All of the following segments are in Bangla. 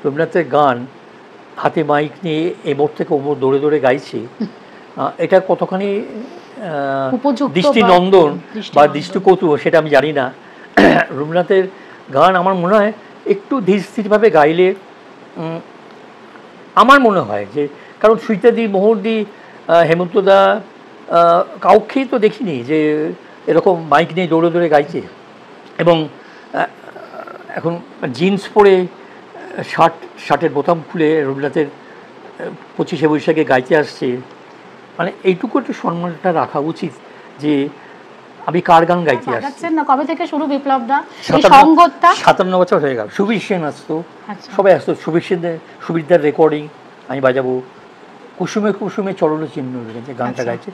রবীন্দ্রনাথের গান হাতে মাইক নিয়ে এমোর থেকে ওমর দৌড়ে দৌড়ে গাইছি, এটা কতখানি দৃষ্টিনন্দন বা দৃষ্টিকৌতুক সেটা আমি জানি না। রবীন্দ্রনাথের গান আমার মনে হয় একটু ধীর স্থিরভাবে গাইলে আমার মনে হয় যে, কারণ সুইতাদি, মোহরদি, হেমন্তদা কাউকেই তো দেখিনি যে এরকম মাইক নিয়ে দৌড়ে দৌড়ে গাইছে। এবং এখন জিন্স পরে শার্টের বোতাম খুলে রবীন্দ্রনাথের 25শে বৈশাখে গাইতে আসছে, মানে এইটুকু একটু সম্মানটা রাখা উচিত যে আমি কার গান গাইতে আসছি। না কবে থেকে শুরু বিপ্লব দা? 57 বছর হয়ে গেল। সুবীর সেন আসতো, সবাই আসতো। সুবীরদার রেকর্ডিং আমি বাজাবো। কুসুমে কুসুমে চরণ চিহ্ন যে গানটা গাইছে,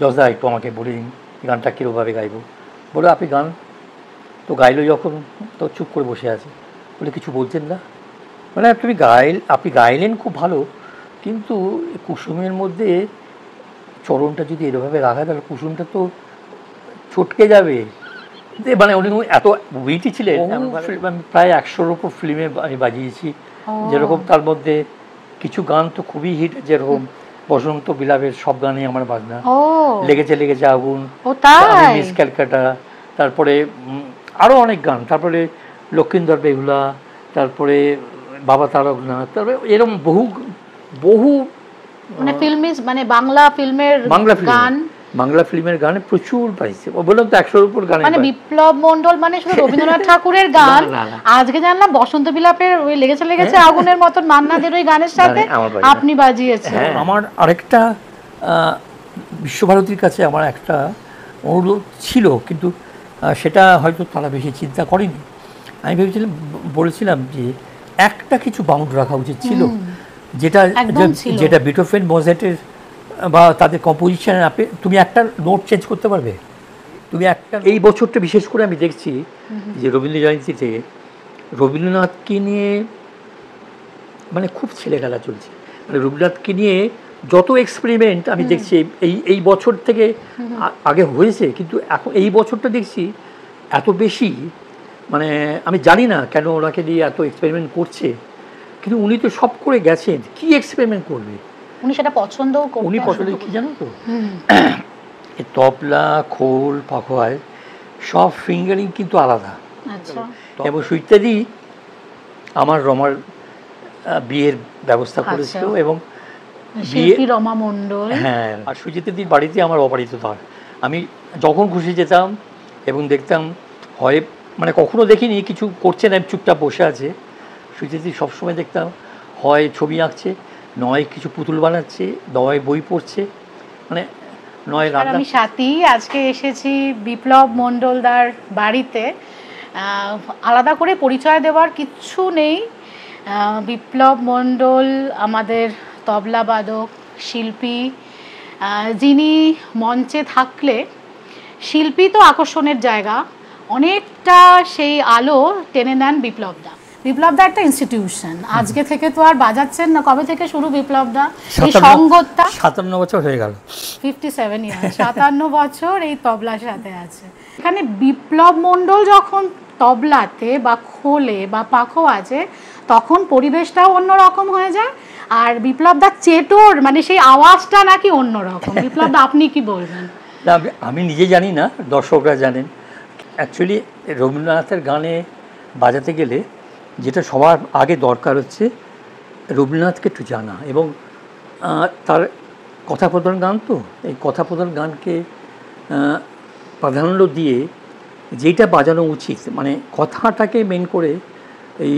জজদা একটু আমাকে বলে দিন গানটা কীরকমভাবে গাইবো। বলে আপনি গান তো গাইলো যখন, তো চুপ করে বসে আছে, বলে কিছু বলছেন না। মানে আপনি গাইলেন খুব ভালো, কিন্তু কুসুমের মধ্যে চরণটা যদি এরভাবে রাখা তাহলে কুসুমটা তো চটকে যাবে। মানে উনি এত উইটি ছিলেন। প্রায় 100-র উপর ফিল্মে আমি বাজিয়েছি, যেরকম তার মধ্যে কিছু গান তো খুবই হিট, যেরকম বসন্ত বিলাপের সব গানই আমার বাজনা, লেগেছে লেগেছে আগুন, মিস ক্যালকাটা, তারপরে আরও অনেক গান, তারপরে লক্ষিন্দর বেহুলা, তারপরে বাবা তারকনাথ, তারপরে এরকম বহু মানে মানে বাংলা ফিল্মের গানে প্রচুর পাইছে। বললাম তো 100-র উপর গান। মানে বিপ্লব মন্ডল মানে শুধু রবীন্দ্রনাথ ঠাকুরের গান, আজকে জানলাম বসন্ত বিলাপের ওই লেগেছে লেগেছে আগুনের মতন মান্নাদের ওই গানের সাথে আপনি বাজিয়েছেন। আমার আরেকটা বিশ্বভারতীর কাছে আমার একটা অনুরোধ ছিল, কিন্তু সেটা হয়তো তারা বেশি চিন্তা করেনি। আমি বলেছিলাম যে একটা কিছু বাউন্ড রাখা উচিত ছিল, যেটা বিটোফেন, মোজার্টের বা তাদের কম্পোজিশন তুমি একটা নোট চেঞ্জ করতে পারবে। তুমি একটা এই বছরটা বিশেষ করে আমি দেখছি যে রবীন্দ্র জয়ন্তীতে রবীন্দ্রনাথকে নিয়ে মানে খুব ছেলেখেলা চলছে। মানে রবীন্দ্রনাথকে নিয়ে যত এক্সপেরিমেন্ট আমি দেখছি এই বছর থেকে আগে হয়েছে, কিন্তু এখন এই বছরটা দেখছি এত বেশি। মানে আমি জানি না কেন ওনাকে দিয়ে এত এক্সপেরিমেন্ট করছে, কিন্তু উনি তো সব করে গেছেন, কি এক্সপেরিমেন্ট করবে উনি, সেটা পছন্দও করতেন। উনি পছন্দ কি জানো তো, তবলা, খোল, পাখোয়ায় সব ফিঙ্গারিং কিন্তু আলাদা। এবং সুইত্যাদি আমার রমার বিয়ের ব্যবস্থা করেছিল, এবং শিল্পী রমা মণ্ডল, হ্যাঁ, আর সুজিতাদির বাড়িতে আমার অপরিচিত তার। আমি যখন খুশি যেতাম এবং দেখতাম, হয় মানে কখনো দেখিনি কিছু করছে না, চুপচাপ বসে আছে। সুজিতাদি সবসময় দেখতাম হয় ছবি আঁকছে, নয় কিছু পুতুল বানাচ্ছে, নয় বই পড়ছে, মানে নয় রান্না। আমি সাথী আজকে এসেছি বিপ্লব মণ্ডলদার বাড়িতে, আলাদা করে পরিচয় দেওয়ার কিচ্ছু নেই। বিপ্লব মণ্ডল আমাদের তবলাবাদক, শিল্পী, যিনি মঞ্চে থাকলে শিল্পী তো আকর্ষণের জায়গা, অনেকটা সেই আলো টেনে নেন বিপ্লবদা। বিপ্লবদা একটা ইনস্টিটিউশন, আজকে থেকে তো আর বাজাচ্ছেন না। কবে থেকে শুরু বিপ্লবদা এই সঙ্গতটা? 57 বছর হয়ে গেল। 57 ইয়ার, 57 বছর এই তবলার সাথে আছে। এখানে বিপ্লব মণ্ডল যখন তবলাতে বা খোলে বা পাখো আছে, তখন পরিবেশটাও অন্যরকম হয়ে যায়। আর বিপ্লবদা চেটোর মানে সেই আওয়াজটা নাকি অন্যরকম। বিপ্লবদা আপনি কি বলবেন? আমি নিজে জানি না, দর্শকরা জানেন। অ্যাকচুয়ালি রবীন্দ্রনাথের গানে বাজাতে গেলে যেটা সবার আগে দরকার হচ্ছে রবীন্দ্রনাথকে একটু জানা, এবং তার কথাপ্রধান গান, তো এই কথাপ্রধান গানকে প্রাধান্য দিয়ে যেটা বাজানো উচিত, মানে কথাটাকে মেন করে এই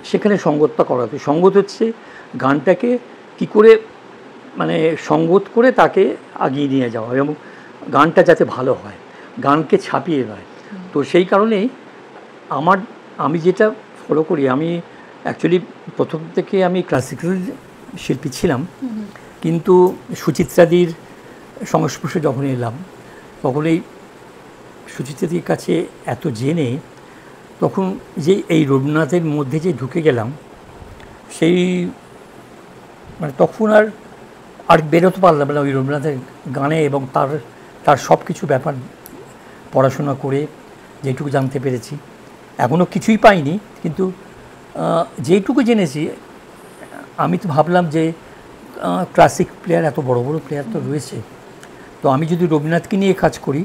সেখানে সঙ্গতটা করা হতো। সঙ্গত হচ্ছে গানটাকে কি করে মানে সঙ্গত করে তাকে আগিয়ে নিয়ে যাওয়া, এবং গানটা যাতে ভালো হয়, গানকে ছাপিয়ে নয়। তো সেই কারণেই আমি যেটা ফলো করি, আমি অ্যাকচুয়ালি প্রথম থেকে আমি ক্লাসিক্যাল শিল্পী ছিলাম, কিন্তু সুচিত্রাদির সংস্পর্শে যখন এলাম, তখন এই সুচিত্রাদির কাছে এত জেনে তখন যে এই রবীন্দ্রনাথের মধ্যে যে ঢুকে গেলাম, সেই মানে তখন আর বেরোতে পারলাম না ওই রবীন্দ্রনাথের গানে, এবং তার সব কিছু ব্যাপার পড়াশোনা করে যেটুকু জানতে পেরেছি। এখনও কিছুই পাইনি, কিন্তু যেইটুকু জেনেছি আমি তো ভাবলাম যে ক্লাসিক প্লেয়ার, এত বড় বড় প্লেয়ার তো রয়েছে, তো আমি যদি রবীন্দ্রনাথকে নিয়ে কাজ করি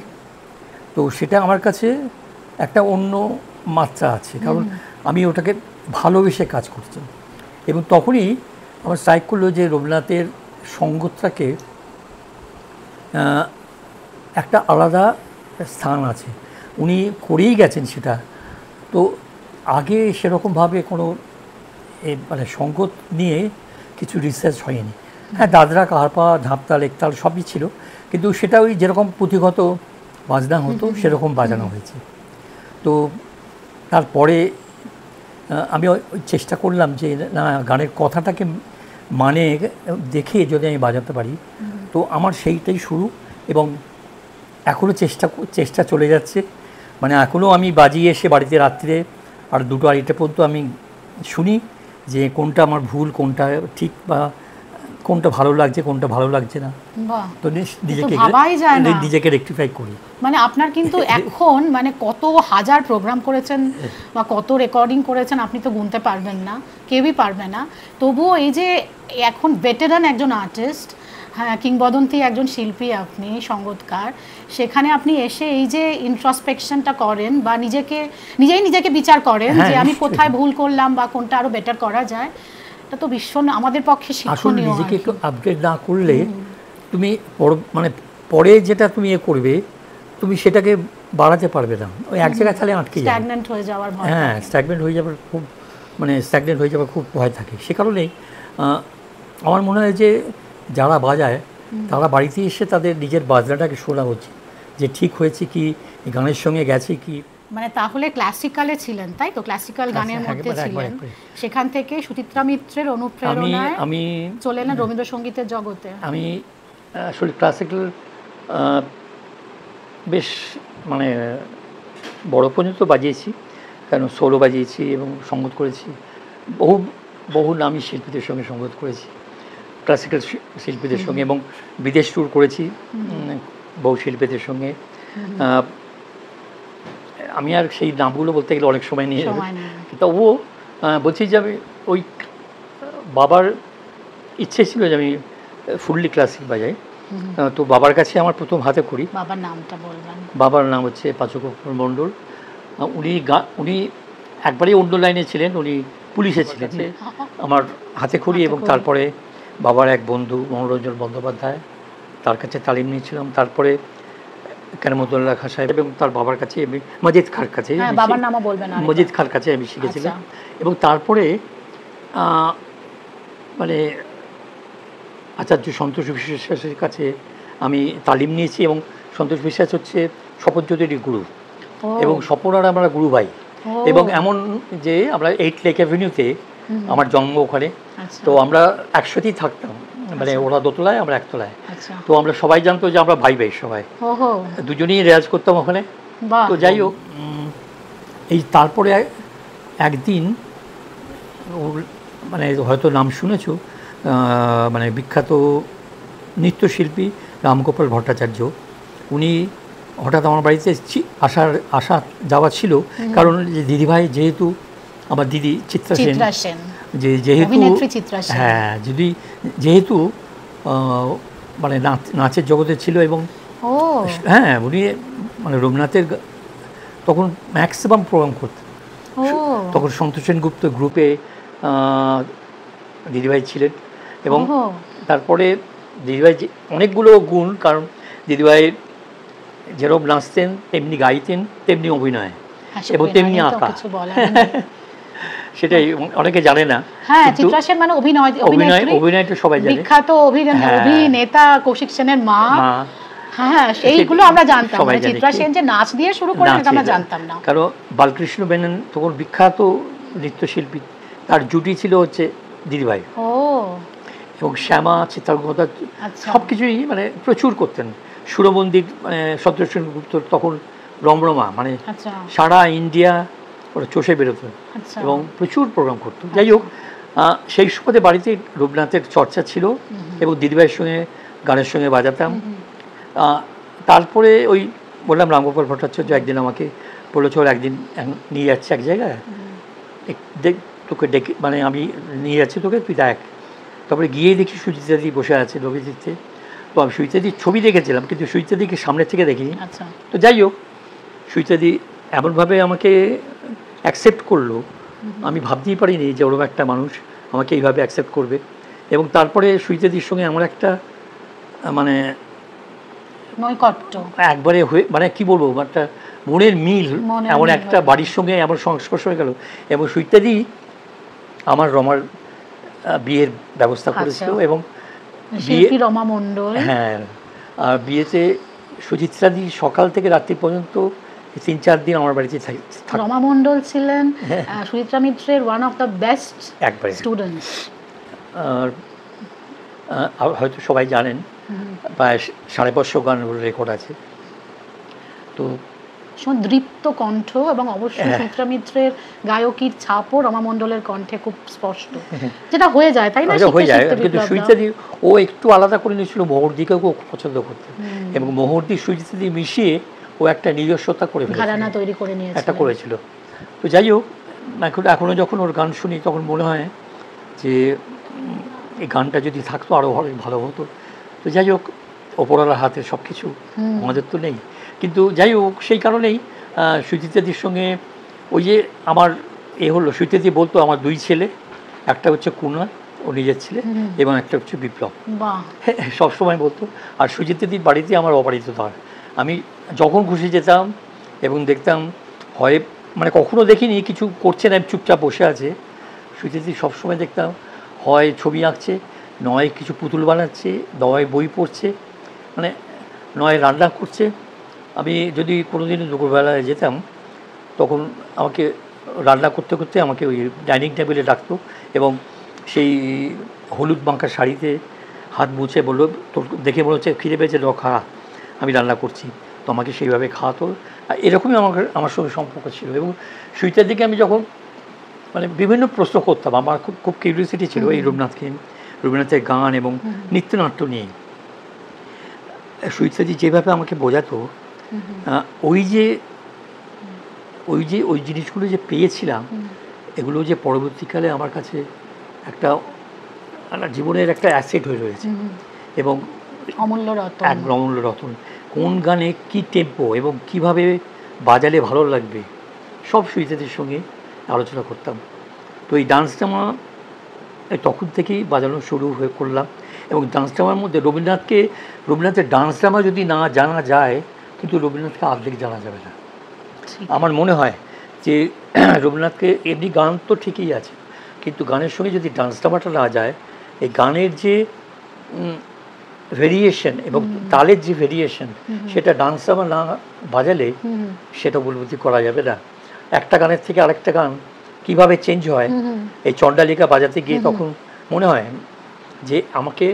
তো সেটা আমার কাছে একটা অন্য মাত্রা আছে, কারণ আমি ওটাকে ভালোবেসে কাজ করছি। এবং তখনই আমার স্ট্রাইক করলো যে রবীন্দ্রনাথের সঙ্গীতটাকে একটা আলাদা স্থান আছে, উনি করেই গেছেন সেটা। তো আগে সেরকমভাবে কোনো মানে সঙ্গীত নিয়ে কিছু রিসার্চ হয়নি। হ্যাঁ, দাদরা, কাহারপা, ঝাঁপতাল, একতাল সবই ছিল, কিন্তু সেটা ওই যেরকম পুঁথিগত বাজনা হতো সেরকম বাজানো হয়েছে। তো তারপরে আমি চেষ্টা করলাম যে না, গানের কথাটাকে মানে দেখে যদি আমি বাজাতে পারি, তো আমার সেইটাই শুরু। এবং এখনও চেষ্টা চলে যাচ্ছে, মানে এখনও আমি বাজিয়ে এসে বাড়িতে রাত্রে আর 2টো 2:30 পর্যন্ত আমি শুনি যে কোনটা আমার ভুল, কোনটা ঠিক, বা কোনটা ভালো লাগছে, কোনটা ভালো লাগছে না। তো নিজেকে রেকটিফাই করি। মানে আপনার কিন্তু এখন মানে কত হাজার প্রোগ্রাম করেছেন বা কত রেকর্ডিং করেছেন আপনি তো গুনতে পারবেন না, কেউই পারবে না। তবুও এই যে এখন ভেটেরান একজন আর্টিস্ট, হ্যাঁ, কিংবদন্তি একজন শিল্পী, আপনি সঙ্গীতকার, সেখানে আপনি এসে এই যে ইন্ট্রোস্পেকশনটা করেন বা নিজেকে বিচার করেন যে আমি কোথায় ভুল করলাম বা কোনটা আরো বেটার করা যায়, এটা তো ভীষণ আমাদের পক্ষে শিক্ষণীয়। নিজেকে একটু আপডেট না করলে তুমি মানে পরে যেটা তুমি করবে তুমি সেটাকে বাড়াতে পারবে না, ওই এক জায়গায় তাহলে আটকে যাবে, স্ট্যাগন্যান্ট হয়ে যাওয়ার ভয়। হ্যাঁ, স্ট্যাগন্যান্ট হয়ে যাবার খুব ভয় থাকে। সে কারণেই আমার মনে হয় যে যারা বাজায় তারা বাড়িতে এসে তাদের নিজের বাজনাটাকে শোনা উচিত, যে ঠিক হয়েছে কি, গানের সঙ্গে গেছে কি। মানে তাহলে ক্লাসিক্যালে ছিলেন, তাই তো? ক্লাসিক্যাল গানের মধ্যে ছিলেন, সেখান থেকে সুচিত্রা মিত্রের অনুপ্রেরণায় আমি চলে এলেন রবীন্দ্রসঙ্গীতের জগতে। আমি আসলে ক্লাসিক্যাল বেশ মানে বড় পর্যন্ত বাজিয়েছি, কারণ সোলো বাজিয়েছি এবং সঙ্গীত করেছি, বহু নামী শিল্পীদের সঙ্গে সঙ্গীত করেছি, ক্লাসিক্যাল শিল্পীদের সঙ্গে, এবং বিদেশ ট্যুর করেছি বহু শিল্পীদের সঙ্গে। আমি আর সেই নামগুলো বলতে গেলে অনেক সময় নিয়ে যাবে, তবুও বলছি যে আমি ওই বাবার ইচ্ছে ছিল যে আমি ফুললি ক্লাসিক বাজাই। তো বাবার কাছে আমার প্রথম হাতে খড়ি। বাবার নামটা বলবেন? বাবার নাম হচ্ছে পাচকপুর মণ্ডল। উনি একবারেই অন্য লাইনে ছিলেন, উনি পুলিশে ছিলেন। আমার হাতে খড়ি, এবং তারপরে বাবার এক বন্ধু মনোরঞ্জন বন্দ্যোপাধ্যায়, তার কাছে তালিম নিয়েছিলাম। তারপরে কেরামতুল্লাহ খাঁ সাহেব এবং তার বাবার কাছে, মজিদ খাঁর কাছে, মজিদ খাঁর কাছে আমি শিখেছিলাম। এবং তারপরে মানে আচার্য সন্তোষ বিশ্বাসের কাছে আমি তালিম নিয়েছি, এবং সন্তোষ বিশ্বাস হচ্ছে স্বপনজ্যোতির গুরু, এবং স্বপন আর আমরা গুরু ভাই। এবং এমন যে আমরা 8 লেক অ্যাভিনিউতে, আমার জন্ম ওখানে, তো আমরা একসাথেই থাকতাম, মানে ওরা দোতলায় আমরা একতলায়। তো আমরা সবাই জানতো যে আমরা ভাই ভাই সবাই, দুজনেই রেয়াজ করতাম ওখানে। তো যাই হোক, এই তারপরে একদিন মানে হয়তো নাম শুনেছো, মানে বিখ্যাত নৃত্যশিল্পী রামগোপাল ভট্টাচার্য, উনি হঠাৎ আমার বাড়িতে আসা যাওয়া ছিল, কারণ যে দিদিভাই, যেহেতু আমার দিদি চিত্রা সেন, যেহেতু হ্যাঁ যেহেতু মানে নাচের জগতে ছিল, এবং হ্যাঁ উনি মানে রবীন্দ্রনাথের তখন ম্যাক্সিমাম প্রোগ্রাম করতেন। তখন সন্তোষ সেনগুপ্ত গ্রুপে দিদিভাই ছিলেন, এবং তারপরে দিদিভাই অনেকগুলো গুণ, কারণ দিদিভাই যেরকম নাচতেন তেমনি গাইতেন, তেমনি অভিনয় এবং তেমনি আঁকা। সেটাই অনেকে জানে না। হ্যাঁ, চিত্রা সেন মানে অভিনয়টা সবাই জানে, বিখ্যাত অভিনেতা কৌশিক সেনের মা। হ্যাঁ, সেইগুলো আমরা জানতাম, চিত্রা সেন যে নাচ দিয়ে শুরু করেন এটা আমরা জানতাম না। কারণ বালকৃষ্ণ মেনন তখন বিখ্যাত নৃত্যশিল্পী, তার জুটি ছিল হচ্ছে দিদিভাই, এবং শ্যামা, চিত্রাঙ্গদা সব কিছুই মানে প্রচুর করতেন। সুরমন্দির মানে সন্তোষ সেনগুপ্ত তখন রমরমা, মানে সারা ইন্ডিয়া ওরা চষে বেরোতো, এবং প্রচুর প্রোগ্রাম করতো। যাই হোক, সেই সুবাদে বাড়িতে রবীন্দ্রনাথের চর্চা ছিল, এবং দিদিভাইয়ের সঙ্গে গানের সঙ্গে বাজাতাম। তারপরে ওই বললাম রামগোপাল ভট্টাচার্য একদিন আমাকে বললো, চল একদিন নিয়ে যাচ্ছে এক জায়গায়, দেখ তোকে ডেকে মানে আমি নিয়ে যাচ্ছি তোকে, তুই দেখ। তারপরে গিয়ে দেখি সুচিত্রাদি বসে আছে রবিজিতে। তো আমি সুচিত্রাদির ছবি দেখেছিলাম, কিন্তু সুচিত্রাদিকে সামনের থেকে দেখিনি। আচ্ছা। তো যাই হোক, সুচিত্রাদি এমনভাবে আমাকে অ্যাকসেপ্ট করলো, আমি ভাবতেই পারিনি যে ওরকম একটা মানুষ আমাকে এইভাবে অ্যাকসেপ্ট করবে। এবং তারপরে সুচিত্রাদির সঙ্গে আমার একটা মানে নৈকট্য একবারে হয়ে মানে কী বলবো, একটা মনের মিল, এমন মিল একটা হয়ে বাড়ির সঙ্গে এমন সংস্পর্শ হয়ে গেল। এবং সুচিত্রাদি আমার রমার বিয়ের ব্যবস্থা করেছিল। এবং শিল্পী রমা মণ্ডল। হ্যাঁ, আর বিয়েতে সুচিত্রাদি সকাল থেকে রাত্রি পর্যন্ত 3-4 দিন আমার বাড়িতে রমা মণ্ডল ছিলেন সুচিত্রা মিত্রের ওয়ান অফ দ্য বেস্ট একবারে স্টুডেন্টস। আর হয়তো সবাই জানেন প্রায় 550 গান রেকর্ড আছে। তো দৃপ্ত কণ্ঠ, এবং অবশ্যই সুচিত্রা মিত্রের গায়কীর ছাপও রমা মণ্ডলের কণ্ঠে খুব স্পষ্ট, যেটা হয়ে যায়, তাই না? হয়ে যায়। কিন্তু সুচিত্রাদি ও একটু আলাদা করে নিয়েছিল, মোহরদিকেও খুব পছন্দ করতে, এবং মোহরদি সুচিত্রাদি মিশিয়ে ও একটা নিজস্বতা করে ঘরানা তৈরি করে নিয়েছিল, একটা করেছিল। তো যাই হোক, এখনও যখন ওর গান শুনি তখন মনে হয় যে এই গানটা যদি থাকতো আরও ভালো হতো। তো যাই হোক, ওপরওয়ালার হাতে সব কিছু, আমাদের তো নেই। কিন্তু যাই হোক, সেই কারণেই সুচিত্রাদির সঙ্গে ওই যে আমার হলো, সুচিত্রাদি বলতো আমার 2 ছেলে, একটা হচ্ছে কুনাল, ও নিজের ছেলে, এবং একটা হচ্ছে বিপ্লব, সবসময় বলতো। আর সুচিত্রাদির বাড়িতে আমার অবারিত দ্বার, আমি যখন খুশি যেতাম এবং দেখতাম, হয় মানে কখনো দেখিনি কিছু করছে না, চুপচাপ বসে আছে। সুচিত্রাদি সবসময় দেখতাম হয় ছবি আঁকছে, নয় কিছু পুতুল বানাচ্ছে, নয় বই পড়ছে, মানে নয় রান্না করছে। আমি যদি কোনো দিন দুপুরবেলায় যেতাম, তখন আমাকে রান্না করতে করতে আমাকে ওই ডাইনিং টেবিলে ডাকতো, এবং সেই হলুদ মাখা শাড়িতে হাত মুছে বললো, তোর দেখে মনে হচ্ছে খিদে পেয়েছে, খা, আমি রান্না করছি। তো আমাকে সেইভাবে খাওয়াতো। এরকমই আমার সঙ্গে সম্পর্ক ছিল। এবং সুইটার দিকে আমি যখন মানে বিভিন্ন প্রশ্ন করতাম, আমার খুব কিউরিয়াসিটি ছিল এই রবীন্দ্রনাথের গান এবং নৃত্যনাট্য নিয়ে। সুইটাদি যেভাবে আমাকে বোঝাতো, ওই জিনিসগুলো যে পেয়েছিলাম, এগুলো যে পরবর্তীকালে আমার কাছে একটা জীবনের একটা অ্যাসেট হয়ে রয়েছে, এবং অমূল্য রতন, এক অমূল্য রতন। কোন গানে কি টেম্পো এবং কিভাবে বাজালে ভালো লাগবে, সব সুইটাদির সঙ্গে আলোচনা করতাম। তো এই ডান্স ড্রামা তখন থেকেই বাজানো শুরু করলাম। এবং ডান্স ড্রামার মধ্যে রবীন্দ্রনাথের ডান্স ড্রামা যদি না জানা যায়, কিন্তু রবীন্দ্রনাথকে আর্ধেক জানা যাবে না। আমার মনে হয় যে রবীন্দ্রনাথকে এমনি গান তো ঠিকই আছে, কিন্তু গানের সঙ্গে যদি ডান্স ড্রামাটা না যায়, এই গানের যে ভেরিয়েশন এবং তালের যে ভেরিয়েশন, সেটা ডান্স ড্রামা না বাজালে সেটা উপলব্ধি করা যাবে না। একটা গানের থেকে আরেকটা গান কীভাবে চেঞ্জ হয়, এই চণ্ডালিকা বাজাতে গিয়ে তখন মনে হয় যে আমাকে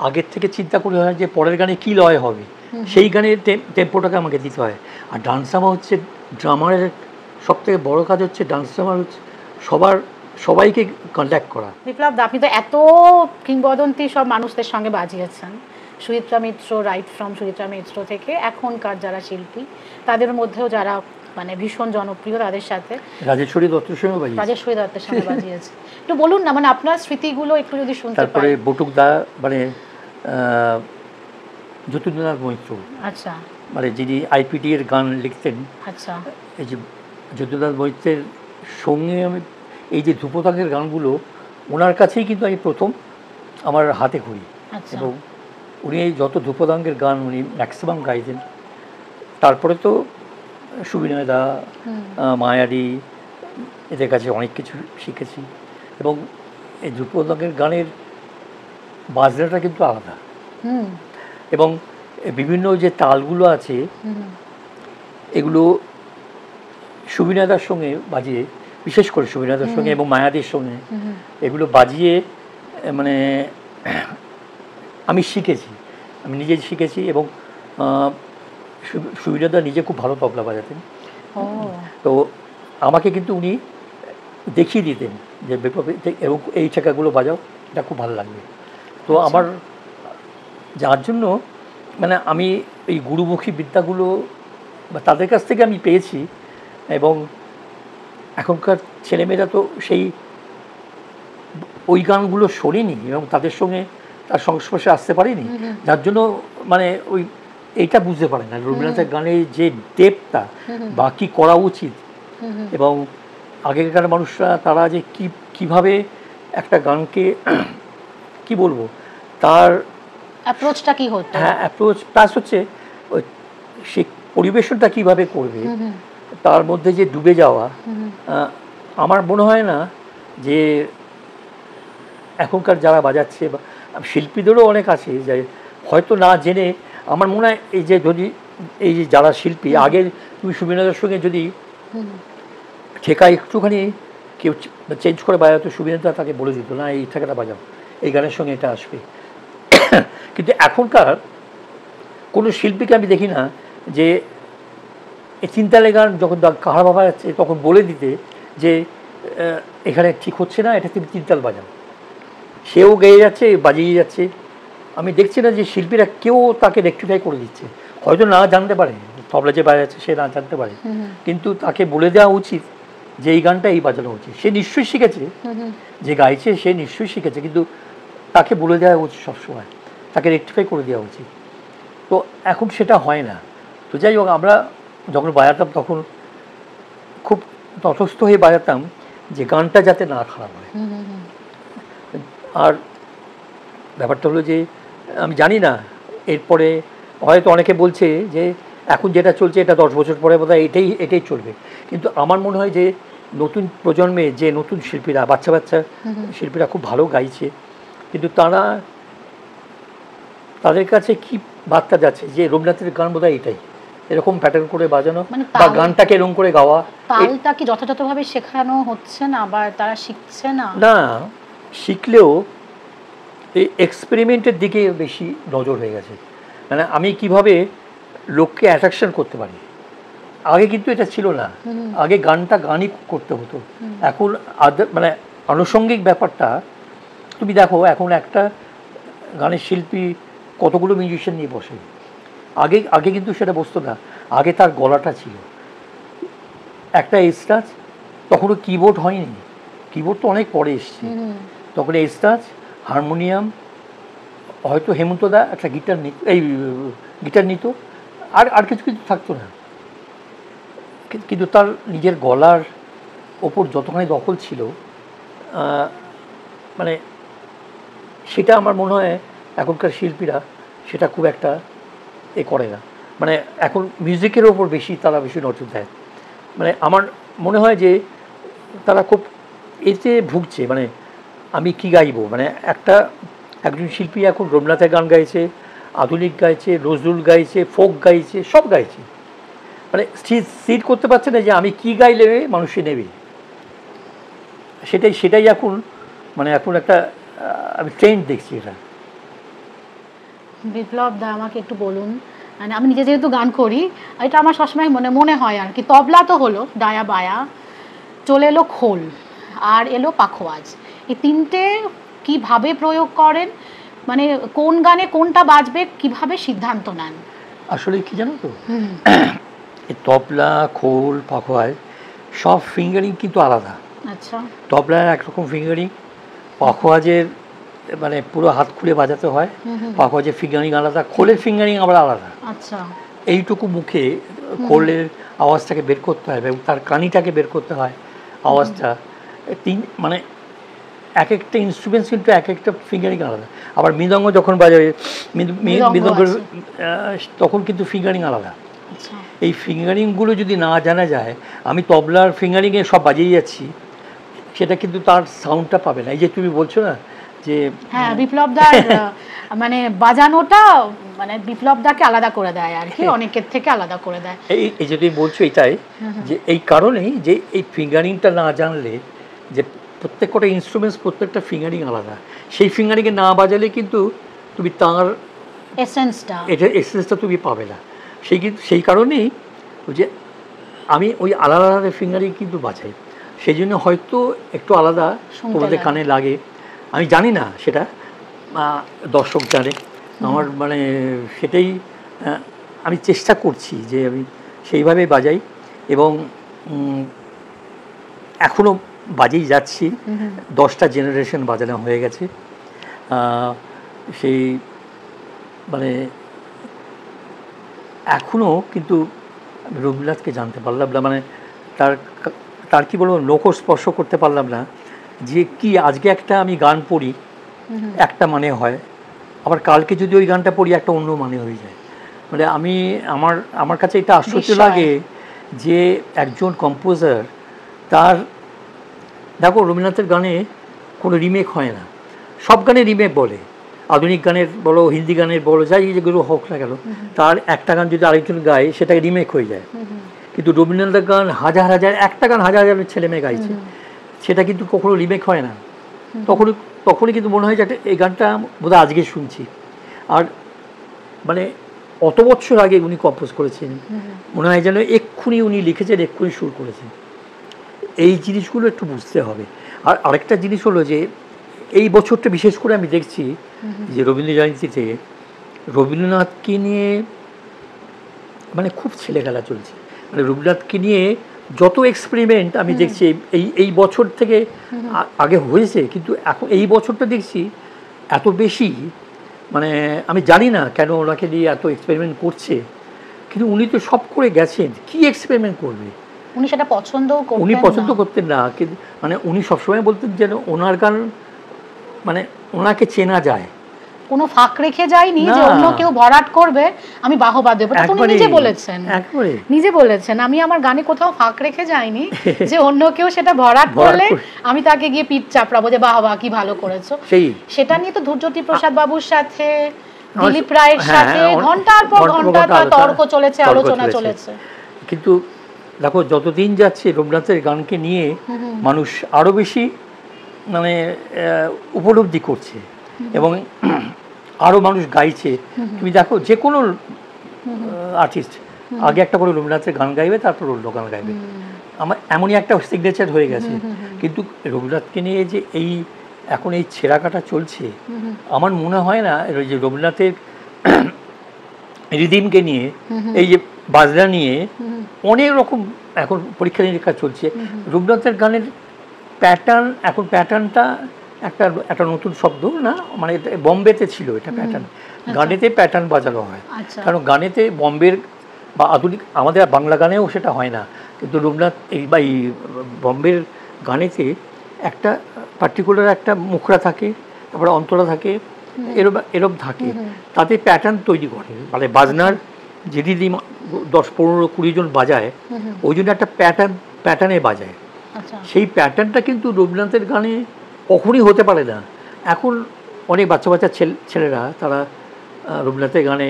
আগের থেকে চিন্তা করতে হয় যে পরের গানে কী লয় হবে, সেই গানের টেম্পোটাকে আমাকে দিতে হয়। আর ডান্স ড্রামা হচ্ছে ড্রামারের সবথেকে বড় কাজ, হচ্ছে ডান্স ড্রামার হচ্ছে সবাইকে কন্ট্যাক্ট করা। বিপ্লব দা, আপনি তো এত কিংবদন্তি সব মানুষদের সঙ্গে বাজিয়েছেন, সুচিত্রা মিত্র, রাইট ফ্রম সুচিত্রা মিত্র থেকে এখনকার যারা শিল্পী, তাদের মধ্যেও যারা মানে ভীষণ জনপ্রিয়, তাদের সাথে রাজেশ্বরী দত্তের সঙ্গে বাজিয়েছে। একটু বলুন না, মানে আপনার স্মৃতিগুলো একটু যদি শুনতে পাই। তারপরে বটুকদা, মানে যতীন্দ্রনাথ মৈত্র, আচ্ছা, মানে যিনি আইপিটি এর গান লিখতেন। আচ্ছা, এই যে যতীন্দ্রনাথ মৈত্রের সঙ্গে আমি এই যে ধ্রুপদাঙ্গের গানগুলো, ওনার কাছেই কিন্তু আমি প্রথম আমার হাতে করি। এবং উনি যত ধ্রুপদাঙ্গের গান উনি ম্যাক্সিমাম গাইতেন। তারপরে তো সুবিনয় দা, মায়ারি, এদের কাছে অনেক কিছু শিখেছি। এবং এই ধ্রুপদাঙ্গের গানের বাজনাটা কিন্তু আলাদা, এবং বিভিন্ন যে তালগুলো আছে, এগুলো সুবিনয়দার সঙ্গে বাজিয়ে, বিশেষ করে সুবিনয়দার সঙ্গে এবং মায়াদির সঙ্গে এগুলো বাজিয়ে মানে আমি নিজে শিখেছি। এবং সুবিনয়দা নিজে খুব ভালো তবলা বাজাতেন। তো আমাকে কিন্তু উনি দেখিয়ে দিতেন যে এবং এই ঠেকাগুলো বাজাও, এটা খুব ভালো লাগবে। তো আমার যার জন্য মানে আমি এই গুরুমুখী বিদ্যাগুলো বা তাদের কাছ থেকে আমি পেয়েছি। এবং এখনকার ছেলেমেয়েরা তো সেই ওই গানগুলো শোনেনি এবং তাদের সঙ্গে তার সংস্পর্শে আসতে পারেনি, যার জন্য মানে ওই এইটা বুঝতে পারে না রবীন্দ্রনাথের গানের যে ডেপটা বা কী করা উচিত, এবং আগেকার মানুষরা তারা যে কীভাবে একটা গানকে কি বলবো তার অ্যাপ্রোচটা কি হতো, হ্যাঁ অ্যাপ্রোচ প্লাস হচ্ছে ওই সে পরিবেশনটা কীভাবে করবে, তার মধ্যে যে ডুবে যাওয়া। আমার মনে হয় না যে এখনকার যারা বাজাচ্ছে বা শিল্পীদেরও অনেক আছে যে হয়তো না জেনে, আমার মনে হয় এই যে যদি এই যে যারা শিল্পী আগে তুমি সুবিনাদার সঙ্গে যদি ঠেকা একটুখানি কেউ চেঞ্জ করে বাজাতো, সুবিনাদা তাকে বলে দিত না এই ঠেকাটা বাজাও, এই গানের সঙ্গে এটা আসবে। কিন্তু এখনকার কোনো শিল্পীকে আমি দেখি না যে এই চিন্তালে গান যখন কাহার বাবা যাচ্ছে তখন বলে দিতে যে এখানে ঠিক হচ্ছে না, এটা তুমি চিন্তাল বাজাও, সেও গেয়ে যাচ্ছে বাজিয়ে যাচ্ছে। আমি দেখছি না যে শিল্পীরা কেউ তাকে রেকটিফাই করে দিচ্ছে, হয়তো না জানতে পারে তবলা যে বাজাচ্ছে সে না জানতে পারে, কিন্তু তাকে বলে দেওয়া উচিত যে এই গানটা এই বাজানো উচিত। সে নিশ্চয়ই শিখেছে, যে গাইছে সে নিশ্চয়ই শিখেছে, কিন্তু তাকে বলে দেওয়া উচিত সবসময়, তাকে রেকটিফাই করে দেওয়া উচিত। তো এখন সেটা হয় না। তো যাই হোক, আমরা যখন বাজাতাম তখন খুব তটস্থ হয়ে বাজাতাম যে গানটা যাতে না খারাপ হয়। আর ব্যাপারটা হলো যে আমি জানি না এরপরে হয়তো অনেকে বলছে যে এখন যেটা চলছে এটা 10 বছর পরে বোধহয় এটাই চলবে, কিন্তু আমার মনে হয় যে নতুন প্রজন্মে যে নতুন শিল্পীরা বাচ্চা শিল্পীরা খুব ভালো গাইছে, কিন্তু তাদের কাছে কি বার্তা যাচ্ছে যে রবীন্দ্রনাথের গান বোধহয় এটাই, এরকম প্যাটার্ন করে বাজানো বা গানটাকে এরকম করে গাওয়া, তালটা কি যথাযথভাবে শেখানো হচ্ছে না বা তারা শিখছে না? না, শিখলেও এই এক্সপেরিমেন্টের দিকে বেশি নজর হয়ে গেছে। মানে আমি কিভাবে লোককে অ্যাট্রাকশন করতে পারি, আগে কিন্তু এটা ছিল না, আগে গানই করতে হতো। এখন মানে আনুষঙ্গিক ব্যাপারটা তুমি দেখো, এখন একটা গানের শিল্পী কতগুলো মিউজিশিয়ান নিয়ে বসে, আগে কিন্তু সেটা বসতো না। আগে তার গলাটা ছিল একটা এস্টাজ, তখনও কিবোর্ড হয়নি, কিবোর্ড তো অনেক পরে এসছে, তখন এস্টাজ, হারমোনিয়াম, হয়তো হেমন্তদা একটা গিটার নিত, আর কিছু থাকতো না, কিন্তু তার নিজের গলার ওপর যতখানি দখল ছিল, মানে সেটা আমার মনে হয় এখনকার শিল্পীরা সেটা খুব একটা করে না। মানে এখন মিউজিকের ওপর তারা বেশি নজর দেয়। মানে আমার মনে হয় যে তারা খুব এতে ভুগছে, মানে আমি কি গাইবো, মানে একজন শিল্পী এখন রবীন্দ্রনাথের গান গাইছে, আধুনিক গাইছে, নজরুল গাইছে, ফোক গাইছে, সব গাইছে, মানে স্থির করতে পারছে না যে আমি কি গাইলে মানুষে নেবে। সেটাই এখন মানে এখন একটা আমি ট্রেন্ড দেখছি এটা। বিপ্লব দা, আমাকে একটু বলুন, মানে আমি নিজে যেহেতু গান করি, এটা আমার সবসময় মনে হয় আর কি, তবলা তো হলো ডায়া বায়া, চলে এলো খোল, আর এলো পাখোয়াজ, এই তিনটে কিভাবে প্রয়োগ করেন, মানে কোন গানে কোনটা বাজবে কিভাবে সিদ্ধান্ত নেন? আসলে কি জানো তো, এই তবলা, খোল, পাখোয়াজ সব ফিঙ্গারিং কিন্তু আলাদা। আচ্ছা, তবলার একরকম ফিঙ্গারিং, পাখোয়াজের মানে পুরো হাত খুলে বাজাতে হয়, পাখোয়াজের ফিঙ্গারিং আলাদা, খোলের ফিঙ্গারিং আবার আলাদা। আচ্ছা, এইটুকু মুখে খোলের আওয়াজটাকে বের করতে হয় এবং তার কানিটাকে বের করতে হয় আওয়াজটা। মানে এক একটা ইনস্ট্রুমেন্টস কিন্তু এক একটা ফিঙ্গারিং আলাদা। আবার মৃদঙ্গ যখন বাজাবে, মৃদঙ্গ তখন কিন্তু ফিঙ্গারিং আলাদা। এই ফিঙ্গারিংগুলো যদি না জানা যায়, আমি তবলার ফিঙ্গারিংয়ে সব বাজিয়ে যাচ্ছি, সেটা কিন্তু তার সাউন্ডটা পাবে না। এই যে তুমি বলছো না যে হ্যাঁ, বিপ্লবদার মানে বাজানোটা মানে বিপ্লবদাকে আলাদা করে দেয় আর কি, অনেকের থেকে আলাদা করে দেয়। এই যে তুমি বলছো এটাই, যে এই কারণেই যে এই ফিঙ্গারিংটা না জানলে, যে প্রত্যেকটা ইনস্ট্রুমেন্টস প্রত্যেকটা ফিঙ্গারিং আলাদা, সেই ফিঙ্গারিংয়ে না বাজালে কিন্তু তুমি তার এসেন্সটা তুমি পাবে না। সেই কারণেই যে আমি ওই আলাদা আলাদা ফিঙ্গারিং কিন্তু বাজাই, সেই জন্য হয়তো একটু আলাদা তোমাদের কানে লাগে। আমি জানি না, সেটা দর্শক জানে। আমার মানে সেটাই আমি চেষ্টা করছি যে আমি সেইভাবে বাজাই, এবং এখনও বাজেই যাচ্ছি, 10টা জেনারেশন বাজানো হয়ে গেছে। সেই মানে এখনও কিন্তু রবীন্দ্রনাথকে জানতে পারলাম না, মানে তার তার কী বলবো, নখ স্পর্শ করতে পারলাম না যে কি আজকে একটা আমি গান পড়ি একটা মানে হয়, আবার কালকে যদি ওই গানটা পড়ি একটা অন্য মানে হয়ে যায়। মানে আমি আমার কাছে এটা আশ্চর্য লাগে যে একজন কম্পোজার, তার দেখো রবীন্দ্রনাথের গানে কোনো রিমেক হয় না, সব গানে রিমেক বলে, আধুনিক গানের বলো, হিন্দি গানের বলো, যাই যেগুলো হোক না গেল, তার একটা গান যদি আরেকজন গায় সেটাকে রিমেক হয়ে যায়। কিন্তু রবীন্দ্রনাথের গান হাজার হাজার, একটা গান হাজার হাজার ছেলে মেয়ে গাইছে, সেটা কিন্তু কখনো রিমেক হয় না। তখনই কিন্তু মনে হয় যে এই গানটা বোধহয় আজকে শুনছি। আর মানে অত বছর আগে উনি কম্পোজ করেছেন, মনে হয় যেন এক্ষুনি উনি লিখেছেন, এক্ষুনি সুর করেছেন। এই জিনিসগুলো একটু বুঝতে হবে। আর আরেকটা জিনিস হলো যে এই বছরটা বিশেষ করে আমি দেখছি যে রবীন্দ্র জয়ন্তীতে রবীন্দ্রনাথকে নিয়ে মানে খুব ছেলেখেলা চলছে। মানে রবীন্দ্রনাথকে নিয়ে যত এক্সপেরিমেন্ট আমি দেখছি এই বছর থেকে আগে হয়েছে, কিন্তু এখন এই বছরটা দেখছি এত বেশি, মানে আমি জানি না কেন ওনাকে দিয়ে এত এক্সপেরিমেন্ট করছে, কিন্তু উনি তো সব করে গেছেন, কি এক্সপেরিমেন্ট করবে? উনি সেটা উনি পছন্দ করতেন না, কিন্তু মানে উনি সবসময় বলতেন যেন ওনার গান মানে ওনাকে চেনা যায়, কোনো ফাঁক রেখে যায়নি যে অন্য কেউ ভরাট করবে আমি বাহবা দেব। উনি নিজে বলেছেন আমি আমার গানে কোথাও ফাঁক রেখে যাইনি যে অন্য কেউ সেটা ভরাট করলে আমি তাকে গিয়ে পিঠ চাপড়াবো যে বাহবা কি ভালো করেছো। সেটা নিয়ে তো ধূরজ্যোতি প্রসাদ বাবুর সাথে, দিলীপ রায়ের সাথে ঘন্টার পর ঘন্টা তর্ক চলেছে, আলোচনা চলেছে। কিন্তু দেখো যতদিন যাচ্ছে রবীন্দ্রনাথের গানকে নিয়ে মানুষ আরো বেশি মানে উপলব্ধি করছে এবং আরও মানুষ গাইছে। তুমি দেখো যে কোনো আর্টিস্ট আগে একটা করে রবীন্দ্রনাথের গান গাইবে, তারপর অন্য গান গাইবে, আমার এমনই একটা সিগনেচার হয়ে গেছে। কিন্তু রবীন্দ্রনাথকে নিয়ে যে এখন এই ছেঁড়া কাটা চলছে, আমার মনে হয় না যে রবীন্দ্রনাথের রিদিমকে নিয়ে, এই যে বাজনা নিয়ে অনেক রকম এখন পরীক্ষা নিরীক্ষা চলছে। রবীন্দ্রনাথের গানের প্যাটার্নটা একটা নতুন শব্দ না, মানে বম্বেতে ছিল এটা প্যাটার্ন, গানেতে প্যাটার্ন বাজানো হয়, কারণ গানেতে বম্বের বা আধুনিক আমাদের বাংলা গানেও সেটা হয় না, কিন্তু রবীন্দ্রনাথ এই বম্বের গানেতে একটা পার্টিকুলার একটা মুখরা থাকে, তারপরে অন্তরা থাকে, এরম থাকে, তাতে প্যাটার্ন তৈরি করে। মানে বাজনার যে দিদি 10-15-20 জন বাজায়, ওই জন্য একটা প্যাটার্নে বাজায়, সেই প্যাটার্নটা কিন্তু রবীন্দ্রনাথের গানে কখনই হতে পারে না। এখন অনেক বাচ্চা ছেলেরা তারা রবীন্দ্রনাথের গানে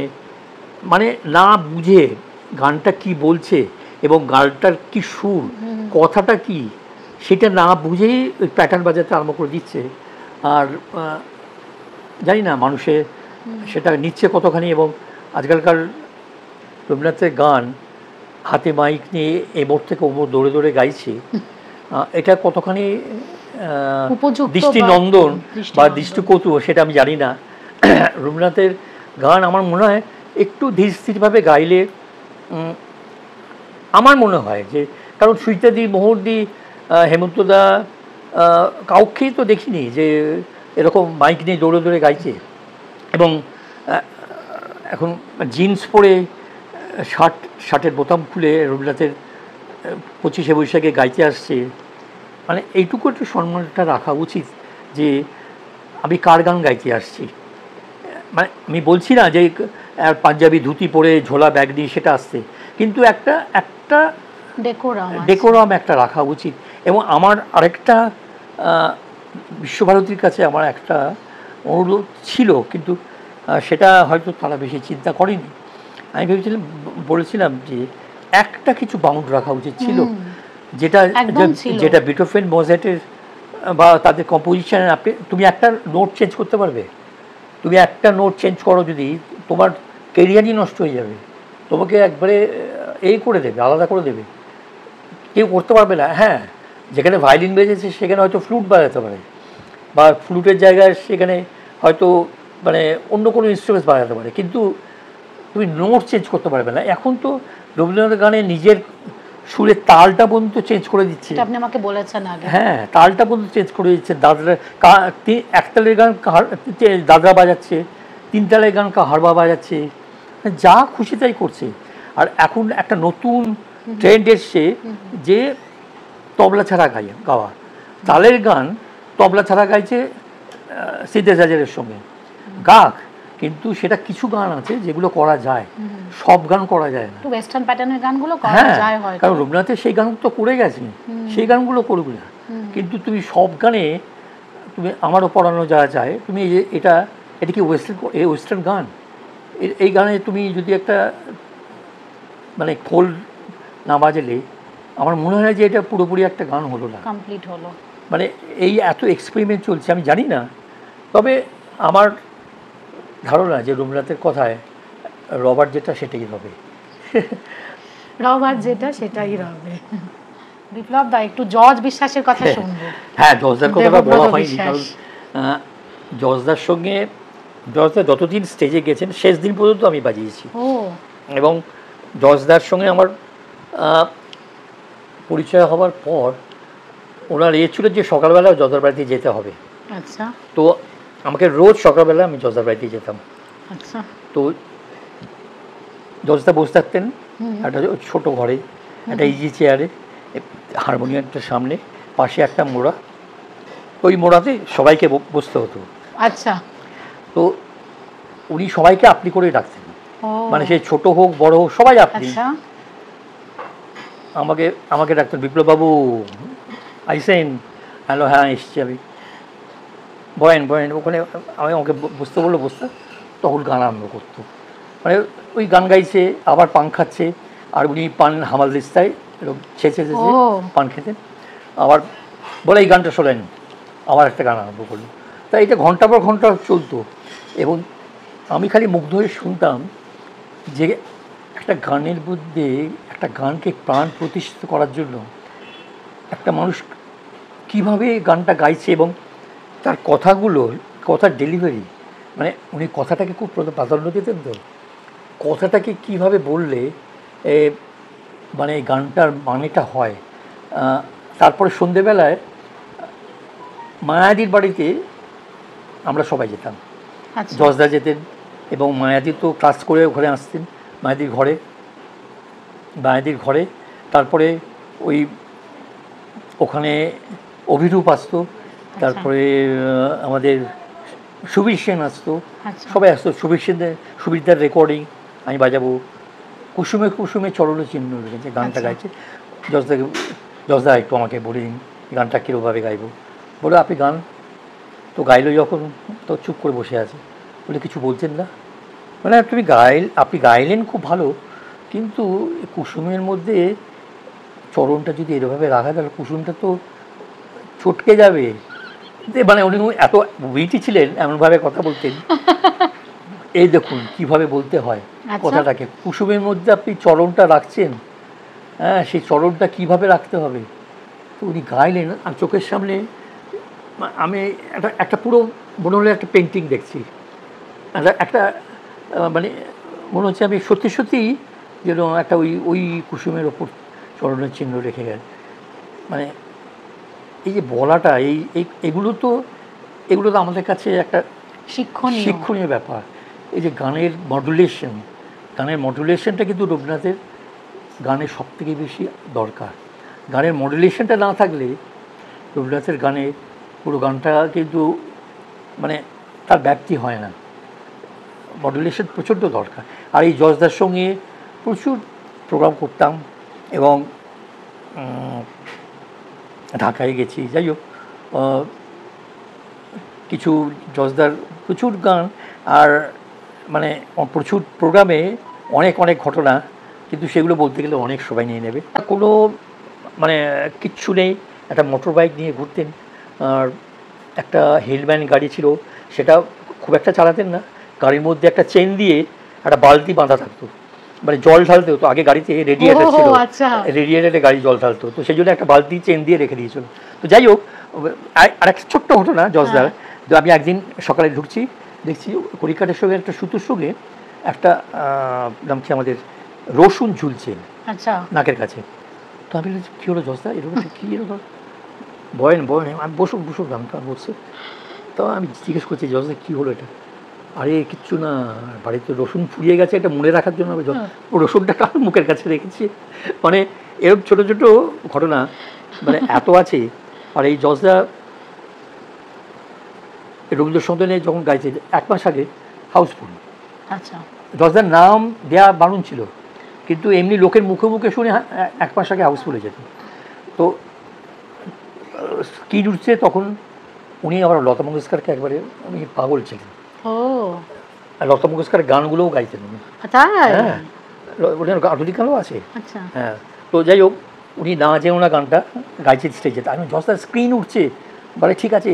মানে না বুঝে গানটা কি বলছে এবং গানটার কি সুর, কথাটা কি, সেটা না বুঝেই ওই প্যাটার্ন বাজাতে আরম্ভ করে দিচ্ছে। আর জানি না মানুষের সেটা নিচ্ছে কতখানি। এবং আজকালকার রবীন্দ্রনাথের গান হাতে মাইক নিয়ে এমোর থেকে ওমর দৌড়ে দৌড়ে গাইছে, এটা কতখানি দৃষ্টিনন্দন বা দৃষ্টিকটু সেটা আমি জানি না। রবীন্দ্রনাথের গান আমার মনে হয় একটু ধীর স্থিরভাবে গাইলে আমার মনে হয় যে, কারণ সুচিত্রাদি, মোহরদি, হেমন্তদা কাউকেই তো দেখিনি যে এরকম মাইক নিয়ে দৌড়ে দৌড়ে গাইছে। এবং এখন জিন্স পরে শার্টের বোতাম খুলে রবীন্দ্রনাথের 25শে বৈশাখে গাইতে আসছে, মানে এইটুকু একটু সম্মানটা রাখা উচিত যে আমি কার গান গাইতে আসছি। মানে আমি বলছি না যে পাঞ্জাবি ধুতি পরে ঝোলা ব্যাগ দিয়ে সেটা আসছে, কিন্তু একটা ডেকোরাম একটা রাখা উচিত। এবং আমার আরেকটা বিশ্বভারতীর কাছে আমার একটা অনুরোধ ছিল, কিন্তু সেটা হয়তো তারা বেশি চিন্তা করেনি। আমি বলেছিলাম যে একটা কিছু বাউন্ড রাখা উচিত ছিল, যেটা বিটোফেন, মোজার্টের বা তাদের কম্পোজিশনে তুমি একটা নোট চেঞ্জ করতে পারবে। তুমি একটা নোট চেঞ্জ করো যদি, তোমার কেরিয়ারই নষ্ট হয়ে যাবে, তোমাকে একবারে করে দেবে, আলাদা করে দেবে, কেউ করতে পারবে না। হ্যাঁ, যেখানে ভায়োলিন বেজেছে সেখানে হয়তো ফ্লুট বাজাতে পারে, বা ফ্লুটের জায়গায় সেখানে হয়তো মানে অন্য কোনো ইনস্ট্রুমেন্টস বাজাতে পারে, কিন্তু তুমি নোট চেঞ্জ করতে পারবে না। এখন তো রবীন্দ্রনাথ গানে নিজের সুরের তালটা পর্যন্ত চেঞ্জ করে দিচ্ছে। আপনি আমাকে বলেছেন আগে। হ্যাঁ, তালটা পর্যন্ত চেঞ্জ করে দিচ্ছে। দাদরা একতালের গান দাদরা বাজাচ্ছে, তিনতালের গান হারবা বাজাচ্ছে, যা খুশি তাই করছে। আর এখন একটা নতুন ট্রেন্ড এসছে যে তবলা ছাড়া গাওয়া, তালের গান তবলা ছাড়া গাইছে সিনথেসাইজারের সঙ্গে গাক, কিন্তু সেটা কিছু গান আছে যেগুলো করা যায়, সব গান করা যায় না। ওয়েস্টার্ন প্যাটার্নের গানগুলো করা যায় হয়, কারণ রবীন্দ্রনাথের সেই গান তো করে গেছে, সেই গানগুলো করবে না। কিন্তু তুমি সব গানে তুমি আমারও পড়ানো যাওয়া যায়, তুমি এটা কি ওয়েস্টার্ন গান? এই গানে তুমি যদি একটা মানে খোল না বাজালে আমার মনে হয় যে এটা পুরোপুরি একটা গান হলো না, কমপ্লিট হলো। মানে এই এত এক্সপেরিমেন্ট চলছে, আমি জানি না। তবে আমার ধারণা যে রবীন্দ্রনাথের কথায় রবার্ট যেটা সেটাই হবে। রবার্ট যেটা সেটাই হবে। বিপ্লব দা, একটু জর্জ বিশ্বাসের কথা শুনবো। হ্যাঁ, জর্জদার কথাটা বলা হয়নি, কারণ জর্জদার সঙ্গে জর্জদা যতদিন স্টেজে গেছেন শেষ দিন পর্যন্ত আমি বাজিয়েছি। এবং জর্জদার সঙ্গে আমার পরিচয় হওয়ার পর ওনার ছিল যে সকালবেলা জর্জদার বাড়িতে যেতে হবে। আচ্ছা। তো আমাকে রোজ সকালবেলা আমি জর্জদার বাড়িতে যেতাম। আচ্ছা। তো জর্জদা বসে থাকতেন একটা ছোট ঘরে, একটা ইজি চেয়ারে, হারমোনিয়ামটার সামনে, পাশে একটা মোড়া, ওই মোড়াতে সবাইকে বসতে হতো। আচ্ছা। তো উনি সবাইকে আপনি করে ডাকতেন, মানে সে ছোট হোক বড় হোক সবাই আপনি। আমাকে ডাকতেন, বিপ্লববাবু আইসেন? হ্যালো, হ্যাঁ এসছি আমি। বয়েন ওখানে আমাকে বসতে বললো, বসতে তখন গান আরম্ভ করতো। মানে ওই গান গাইছে, আবার পান খাচ্ছে, আর উনি পান হামাল দিস্তায় এরকম ছেঁচে পান খেতেন, আবার বলে এই গানটা শোনেন, আবার একটা গান আরম্ভ করলো। তাই এটা ঘন্টা পর ঘন্টা চলতো। এবং আমি খালি মুগ্ধ হয়ে শুনতাম যে একটা গানের মধ্যে, একটা গানকে প্রাণ প্রতিষ্ঠিত করার জন্য একটা মানুষ কীভাবে গানটা গাইছে, এবং তার কথার ডেলিভারি, মানে উনি কথাটাকে খুব প্রাধান্য দিতেন। তো কথাটাকে কীভাবে বললে মানে এই গানটার মানেটা হয়। তারপরে সন্ধেবেলায় মায়াদির বাড়িতে আমরা সবাই যেতাম, জর্জদা যেতেন, এবং মায়াদি তো ক্লাস করে ঘরে আসতেন, মায়াদির ঘরে। তারপরে ওখানে অভিরূপ আসতো, তারপরে আমাদের সুবীর সেন আসতো, সবাই আসতো। সুবীরদার রেকর্ডিং আমি বাজাবো, কুসুমে কুসুমে চরণ চিহ্ন রেখেছে, গানটা গাইছে। জর্জদা একটু আমাকে বলে দিন গানটা কীরকমভাবে গাইবো। বলে আপনি গান তো গাইলো, যখন তো চুপ করে বসে আছে, বলে কিছু বলছেন না। মানে আপনি গাইলেন খুব ভালো, কিন্তু কুসুমের মধ্যে চরণটা যদি এরভাবে রাখা, তাহলে কুসুমটা তো চটকে যাবে। মানে উনি এত উইটি ছিলেন, এমনভাবে কথা বলতেন, এই দেখুন কিভাবে বলতে হয় কথাটাকে। কুসুমের মধ্যে আপনি চরণটা রাখছেন, হ্যাঁ, সেই চরণটা কিভাবে রাখতে হবে। তো উনি গাইলেন, আর চোখের সামনে আমি একটা পুরো মনে হলো একটা পেন্টিং দেখছি, একটা মানে মনে হচ্ছে আমি সত্যি যেন একটা ওই কুসুমের ওপর চরণের চিহ্ন রেখে গেল। মানে এই যে বলাটা, এগুলো তো আমাদের কাছে একটা শিক্ষণীয় ব্যাপার। এই যে গানের মডুলেশনটা কিন্তু রবীন্দ্রনাথের গানের সবথেকে বেশি দরকার। গানের মডুলেশনটা না থাকলে রবীন্দ্রনাথের গানে পুরো গানটা কিন্তু মানে তার ব্যাপ্তি হয় না। মডুলেশন প্রচণ্ড দরকার। আর এই জর্জদার সঙ্গে প্রচুর প্রোগ্রাম করতাম, এবং ঢাকায় গেছি, যাই হোক কিছু জর্জদার প্রচুর গান, আর মানে প্রচুর প্রোগ্রামে অনেক ঘটনা, কিন্তু সেগুলো বলতে গেলে অনেক সময় নিয়ে নেবে। কোনো মানে কিচ্ছু নেই, একটা মোটর বাইক নিয়ে ঘুরতেন, আর একটা হেলম্যান গাড়ি ছিল, সেটা খুব একটা চালাতেন না। গাড়ির মধ্যে একটা চেন দিয়ে একটা বালতি বাঁধা থাকতো, মানে জল ঢালতে হতো। আগে গাড়িতে রেডিয়েটার ছিল, রেডিয়েটারে গাড়ি জল ঢালতো, তো সেই জন্য একটা বালতি চেন দিয়ে রেখে দিয়েছিল। তো যাই হোক, আর একটা ছোট্ট ঘটনা জর্জদার। তো আমি একদিন সকালে ঢুকছি, দেখছি কড়িকাঠের সঙ্গে একটা সুতোর সঙ্গে একটা নাম কি আমাদের রসুন ঝুলছে নাকের কাছে। তো আমি বলছি কী হলো জজদা এরকম কী এরকম বয়েন আমি বসুক গানটা বলছে। তো আমি জিজ্ঞেস করছি জজদা কী হলো এটা? আরে কিচ্ছু না, বাড়িতে রসুন ফুরিয়ে গেছে, এটা মনে রাখার জন্য আমি ও রসুনটা মুখের কাছে রেখেছি। মানে এরকম ছোটো ছোটো ঘটনা মানে এত আছে। আর এই জজদা রবীন্দ্রসদনে যখন গাইছে 1 মাস আগে হাউসফুল। আচ্ছা, জজদার নাম দেওয়া বারণ ছিল, কিন্তু এমনি লোকের মুখে মুখে শুনে 1 মাস আগে হাউসফুল হয়ে যেত। তো স্কিন উঠছে তখন উনি আবার লতা মঙ্গেশকরকে একবারে উনি পাগল ছিলেন। ও আর লতা মঙ্গেশকরের গানগুলোও গাইতেন উনি। তাই? হ্যাঁ, ওনার আধুনিক গানও আছে। আচ্ছা, হ্যাঁ, তো যাই হোক উনি না যেও না গানটা গাইছে স্টেজে। আমি জজদার স্ক্রিন উঠছে, বলে ঠিক আছে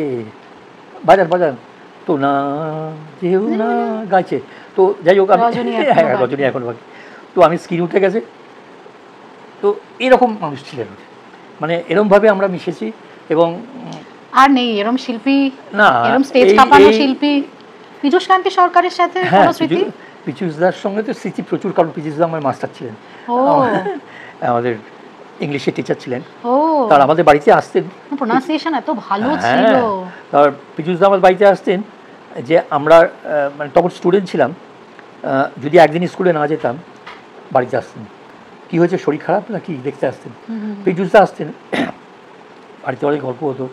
বাজান, তো না যেও না গাইছে। তো যাই হোক আমি রজনী এখন বাকি। তো আমি স্ক্রিন উঠে গেছে। তো এরকম মানুষ ছিলেন, মানে এরকমভাবে আমরা মিশেছি। এবং আর নেই এরকম শিল্পী, না এরকম স্টেজ কাঁপানো শিল্পী। পীযূষকান্তি সরকারের সাথে কোনো স্মৃতি? পীযূষদার সঙ্গে তো স্মৃতি প্রচুর, কারণ পীযূষদা আমার মাস্টার ছিলেন, আমাদের ইংলিশের টিচার ছিলেন। তার আমাদের বাড়িতে আসতেন, প্রোনাউন্সিয়েশন এত ভালো ছিল। তার পীযূষদা আমার বাড়িতে আসতেন, যে আমরা মানে তখন স্টুডেন্ট ছিলাম, যদি একদিন স্কুলে না যেতাম বাড়িতে আসতেন, কী হয়েছে শরীর খারাপ না কি দেখতে আসতেন। পীযূষদা আসতেন, বাড়িতে অনেক গল্প হতো।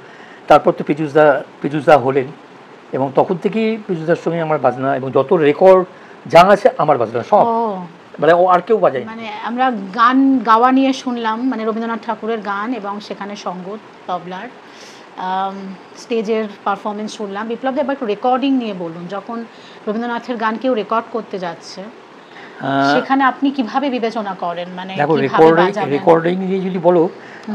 তারপর তো পীযূষদা হলেন, এবং তখন থেকেই পীযূষদার সঙ্গে আমার বাজনা, এবং যত রেকর্ড যা আছে আমার বাজনা সব, মানে ও আর কেউ বাজায়। মানে আমরা গান গাওয়া নিয়ে শুনলাম, মানে রবীন্দ্রনাথ ঠাকুরের গান, এবং সেখানে সঙ্গীত তবলার স্টেজের পারফরমেন্স শুনলাম। বিপ্লব এবার একটু রেকর্ডিং নিয়ে বলুন, যখন রবীন্দ্রনাথের গান কেউ রেকর্ড করতে যাচ্ছে সেখানে আপনি কিভাবে বিবেচনা করেন? মানে দেখো, রেকর্ডিং নিয়ে যদি বলো,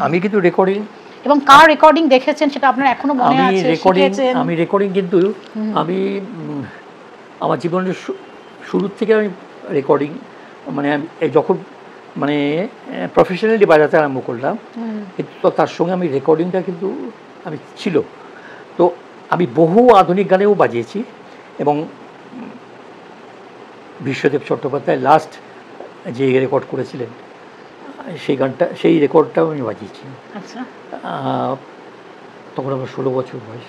আমি কিন্তু রেকর্ডিং এবং কার রেকর্ডিং দেখেছেন সেটা আপনার এখনো মনে আছে? আমি রেকর্ডিং কিন্তু আমি আমার জীবনের শুরুর থেকে আমি রেকর্ডিং, মানে যখন মানে প্রফেশনালি বাজাতে আরম্ভ করলাম, তো তার সঙ্গে আমি রেকর্ডিংটা কিন্তু আমি ছিল। তো আমি বহু আধুনিক গানেও বাজিয়েছি, এবং বিশ্বদেব চট্টোপাধ্যায় লাস্ট যে রেকর্ড করেছিলেন সেই রেকর্ডটাও আমি বাজিয়েছি। আচ্ছা, তখন আমার 16 বছর বয়স।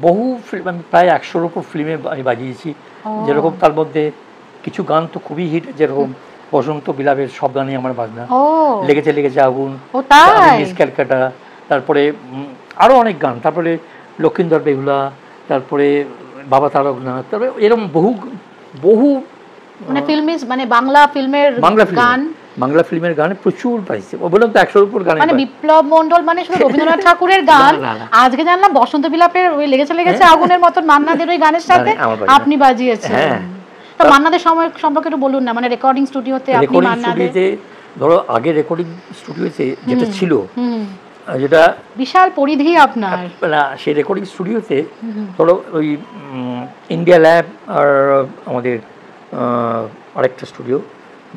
বহু ফিল্ম, আমি প্রায় 100-র উপর ফিল্মে আমি বাজিয়েছি। যেরকম তার মধ্যে কিছু গান তো খুবই হিট, যেরকম বসন্ত বিলাপের সব গানই আমার বাজনা, লেগেছে আগুন, মিস ক্যালকাটা, তারপরে আরও অনেক গান, তারপরে লক্ষিন্দর বেহুলা, তারপরে বাবা তারকনাথ, তারপরে এরকম বহু মানে মানে বাংলা ফিল্মের গান প্রচুর পাইছে। বললাম তো 100-র উপর গান। মানে বিপ্লব মন্ডল মানে শুধু রবীন্দ্রনাথ ঠাকুরের গান, আজকে জানলাম বসন্ত বিলাপের ওই লেগেছে আগুনের মতন মান্নাদের ওই গানের সাথে আপনি বাজিয়েছেন। তো মান্নাদের সময় সম্পর্কে একটু বলুন না, মানে রেকর্ডিং স্টুডিওতে আপনি মান্নাদের, ধরো আগে রেকর্ডিং স্টুডিওতে যেটা ছিল, যেটা বিশাল পরিধি আপনার, না সেই রেকর্ডিং স্টুডিওতে ধরো ওই ইন্ডিয়া ল্যাব আর আমাদের আরেকটা স্টুডিও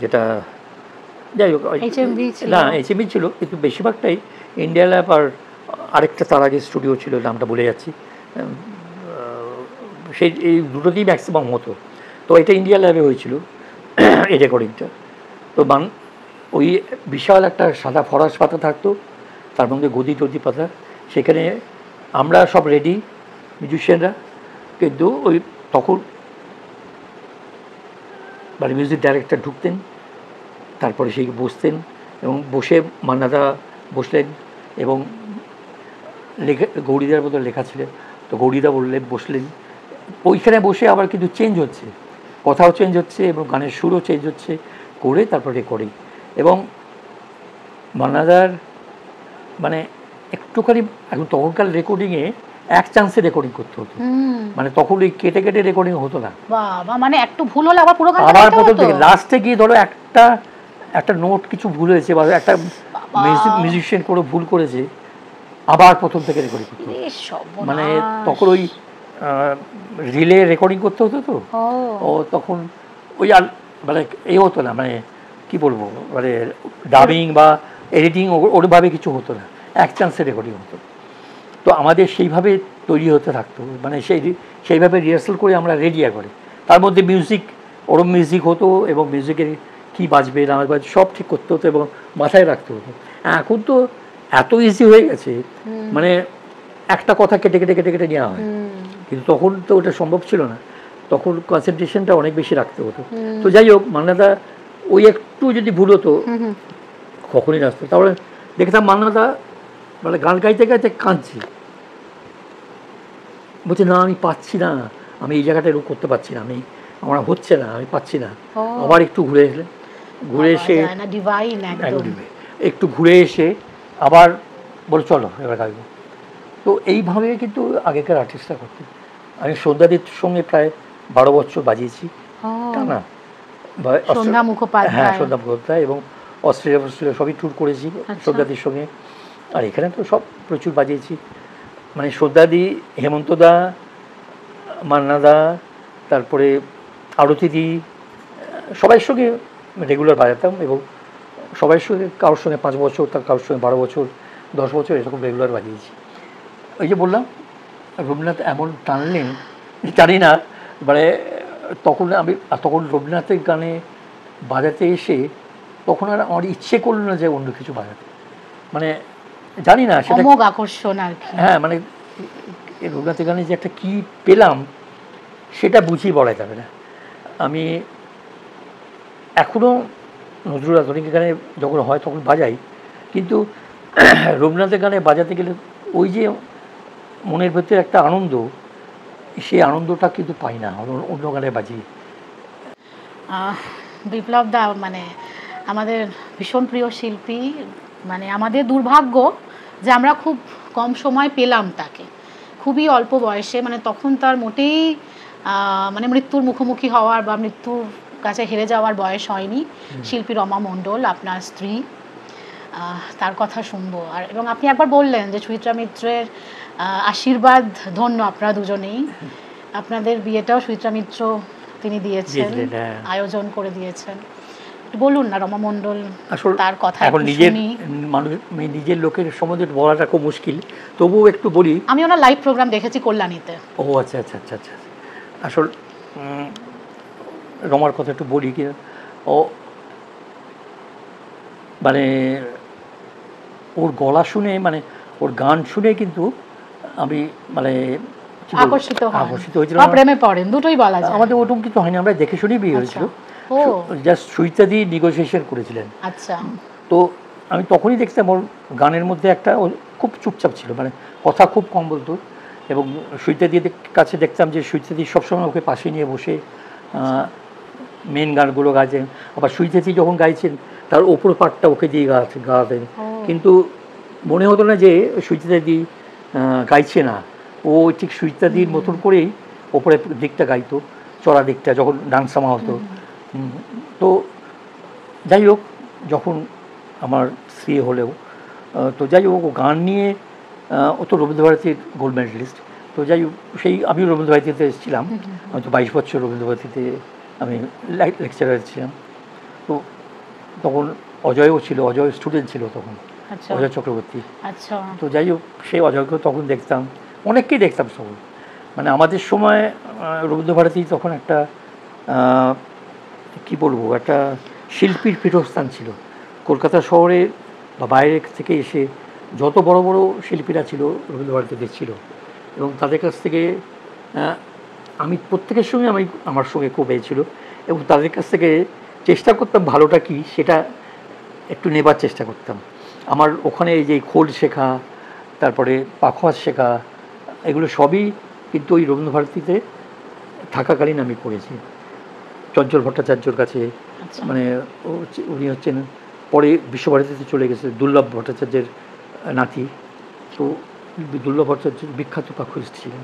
যেটা যাই হোক HMV ছিল, কিন্তু বেশিরভাগটাই ইন্ডিয়া ল্যাব আর আরেকটা তার আগে স্টুডিও ছিল, নামটা ভুলে যাচ্ছি, এই দুটোতেই ম্যাক্সিমাম হতো। তো এটা ইন্ডিয়া ল্যাবে হয়েছিল এই রেকর্ডিংটা। তো ওই বিশাল একটা সাদা ফরাস পাতা থাকতো, তার মধ্যে গদি পাতা, সেখানে আমরা সব রেডি মিউজিশিয়ানরা, কিন্তু ওই তখন মানে মিউজিক ডাইরেক্টর ঢুকতেন, তারপরে সেই বসতেন, এবং বসে মান্নাদা বসলেন, এবং গৌরীদার মতো লেখা ছিলেন, তো গৌরীদা বসলেন, ওইখানে বসে আবার কিন্তু চেঞ্জ হচ্ছে, কথাও চেঞ্জ হচ্ছে এবং গানের সুরও চেঞ্জ হচ্ছে, করে তারপর রেকর্ডিং। এবং মান্নাদার মানে একটুখানি, এখন তখনকার রেকর্ডিংয়ে এক চান্সে রেকর্ডিং করতে হতো, মানে তখন ওই কেটে রেকর্ডিং হতো না, মানে একটু ভুল হলে আবার পুরো আবার প্রথম থেকে লাস্টে গিয়ে ধরো একটা নোট কিছু ভুল হয়েছে বা একটা মিউজিশিয়ান করে ভুল করেছে, আবার প্রথম থেকে রেকর্ডিং করতে হতো। মানে তখন ওই রিলে রেকর্ডিং করতে হতো, তো ও তখন ওই আর মানে এই হতো না, মানে কি বলবো, মানে ডাবিং বা এডিটিং ওরভাবে কিছু হতো না, এক চান্সে রেকর্ডিং হতো। তো আমাদের সেইভাবে তৈরি হতে থাকতো, মানে সেইভাবে রিহার্সাল করে আমরা রেডি করে, তার মধ্যে মিউজিক ওরম মিউজিক হতো, এবং মিউজিকের কী বাজবে না বাজবে সব ঠিক করতে হতো এবং মাথায় রাখতে হতো। এখন তো এত ইজি হয়ে গেছে, মানে একটা কথা কেটে কেটে কেটে কেটে নেওয়া হয়, কিন্তু তখন তো ওটা সম্ভব ছিল না, তখন কনসেন্ট্রেশনটা অনেক বেশি রাখতে হতো। তো যাই হোক, মান্নাদা ওই একটু যদি ভুল হতো কখনই আসতো, তাহলে দেখতাম মান্নাদা মানে গান গাইতে গাইতে কাঁদছি, বলছে না আমি পাচ্ছি না, আমি এই জায়গাটা এরকম করতে পারছি না, আমার হচ্ছে না, আমি পাচ্ছি না। আবার একটু ঘুরে এসে একটু ঘুরে এসে আবার বলে চলো এবার গাইবো। তো এইভাবে কিন্তু আগেকার আর্টিস্টরা করতেন। আমি সন্ধ্যাদির সঙ্গে প্রায় 12 বছর বাজিয়েছি টানা। সন্ধ্যা মুখোপাধ্যায়, হ্যাঁ সন্ধ্যা মুখোপাধ্যায়, এবং অস্ট্রেলিয়া সবই ট্যুর করেছি সন্ধ্যাদির সঙ্গে। আর এখানে তো সব প্রচুর বাজিয়েছি, মানে সন্ধ্যাদি, হেমন্তদা, মান্নাদা, তারপরে আরতিদি, সবাইয়ের সঙ্গে রেগুলার বাজাতাম, এবং সবাইয়ের সঙ্গে কারোর সঙ্গে 5 বছর, তার কারোর সঙ্গে 12 বছর, 10 বছর এরকম রেগুলার বাজিয়েছি। ওই যে বললাম রবীন্দ্রনাথ এমন টানলেন, জানি না মানে তখন রবীন্দ্রনাথের গানে বাজাতে এসে তখন আর আমার ইচ্ছে করলো না যে অন্য কিছু বাজাতে, মানে জানি না সেটা আকর্ষণ আর কি। হ্যাঁ, মানে রবীন্দ্রনাথের গানে যে একটা কী পেলাম সেটা বুঝিয়ে বলা যাবে না। আমি এখনও নজরুল আধুনিক গানে যখন হয় তখন বাজাই, কিন্তু রবীন্দ্রনাথের গানে বাজাতে গেলে ওই যে মনের ভেতরে একটা আনন্দ, সেই আনন্দটা কিন্তু পাই না অন্য গানে বাজি। বিপ্লব দা মানে আমাদের ভীষণ প্রিয় শিল্পী, মানে আমাদের দুর্ভাগ্য যে আমরা খুব কম সময় পেলাম তাকে, খুবই অল্প বয়সে, মানে তখন তার মোটেই মানে মৃত্যুর মুখোমুখি হওয়ার বা মৃত্যুর কাছে হেরে যাওয়ার বয়স হয়নি। শিল্পী রমা মণ্ডল আপনার স্ত্রী, তার কথা শুনবো। আর এবং আপনি একবার বললেন যে সুচিত্রা মিত্রের আশীর্বাদ ধন্য আপনারা দুজনেই, আপনাদের বিয়েটাও সুচিত্রা মিত্র তিনি দিয়েছেন, আয়োজন করে দিয়েছেন। বলুন না রমা মণ্ডল, আসলে তার কথা এখন নিজের লোকের সম্বন্ধে বলাটা খুব মুশকিল, তবুও একটু বলি। আমি ওনার লাইভ প্রোগ্রাম দেখেছি কল্যাণীতে। ও আচ্ছা আচ্ছা আচ্ছা আচ্ছা। আসল রমার কথা একটু বলি কি, ও মানে ওর গলা শুনে, মানে ওর গান শুনে কিন্তু আমি মানে আকর্ষিত হয়েছিলাম, প্রেমে পড়েন, দুটোই বলা যায়। আমাদের ওরকম কিছু হয়নি, আমরা দেখে শুনেই বিয়ে হয়েছিল, জাস্ট সুইতাদি নেগোসিয়েশন করেছিলেন। আচ্ছা। তো আমি তখনই দেখতাম ওর গানের মধ্যে একটা, খুব চুপচাপ ছিল, মানে কথা খুব কম বলতো, এবং সুইতাদির কাছে দেখতাম যে সুইতাদি সবসময় ওকে পাশে নিয়ে বসে মেন গানগুলো গাইছেন, আবার সুইতাদি যখন গাইছেন তার ওপর পার্টটা ওকে দিয়ে গাওয়াতেন, কিন্তু মনে হতো না যে সুইতাদি গাইছে না, ও ঠিক সুইতাদির মতন করেই ওপরের দিকটা গাইতো, চড়া দিকটা যখন ডান্সামা হতো। তো যাই হোক, যখন আমার স্ত্রী হলেও, তো যাই হোক, ও গান নিয়ে, ও তো রবীন্দ্রভারতীর গোল্ড মেডেলিস্ট, তো যাই হোক আমিও রবীন্দ্রভারতীতে এসেছিলাম, আমি তো 22 বছর রবীন্দ্রভারতীতে আমি লেকচারার ছিলাম। তো তখন অজয়ও ছিল, অজয় স্টুডেন্ট ছিল তখন, অজয় চক্রবর্তী। আচ্ছা। তো যাই হোক, সেই অজয়কেও তখন দেখতাম, অনেককেই দেখতাম সব, মানে আমাদের সময় রবীন্দ্রভারতী তখন একটা কি বলবো, একটা শিল্পীর পীঠস্থান ছিল। কলকাতা শহরে বা বাইরে থেকে এসে যত বড় বড় শিল্পীরা ছিল রবীন্দ্রভারতীতে ছিল, এবং তাদের কাছ থেকে আমি প্রত্যেকের সঙ্গে আমার সঙ্গে খুব ছিল, এবং তাদের কাছ থেকে চেষ্টা করতাম ভালোটা কি সেটা একটু নেবার চেষ্টা করতাম। আমার ওখানে এই যে খোল শেখা, তারপরে পাখোয়াজ শেখা, এগুলো সবই কিন্তু ওই রবীন্দ্রভারতীতে থাকাকালীন আমি করেছি। চঞ্চল ভট্টাচার্যর কাছে, মানে উনি হচ্ছেন পরে বিশ্বভারতীতে চলে গেছে, দুর্লভ ভট্টাচার্যের নাতি, তো দুর্লভ ভট্টাচার্য বিখ্যাত পাখোয়াজিস্ট ছিলেন।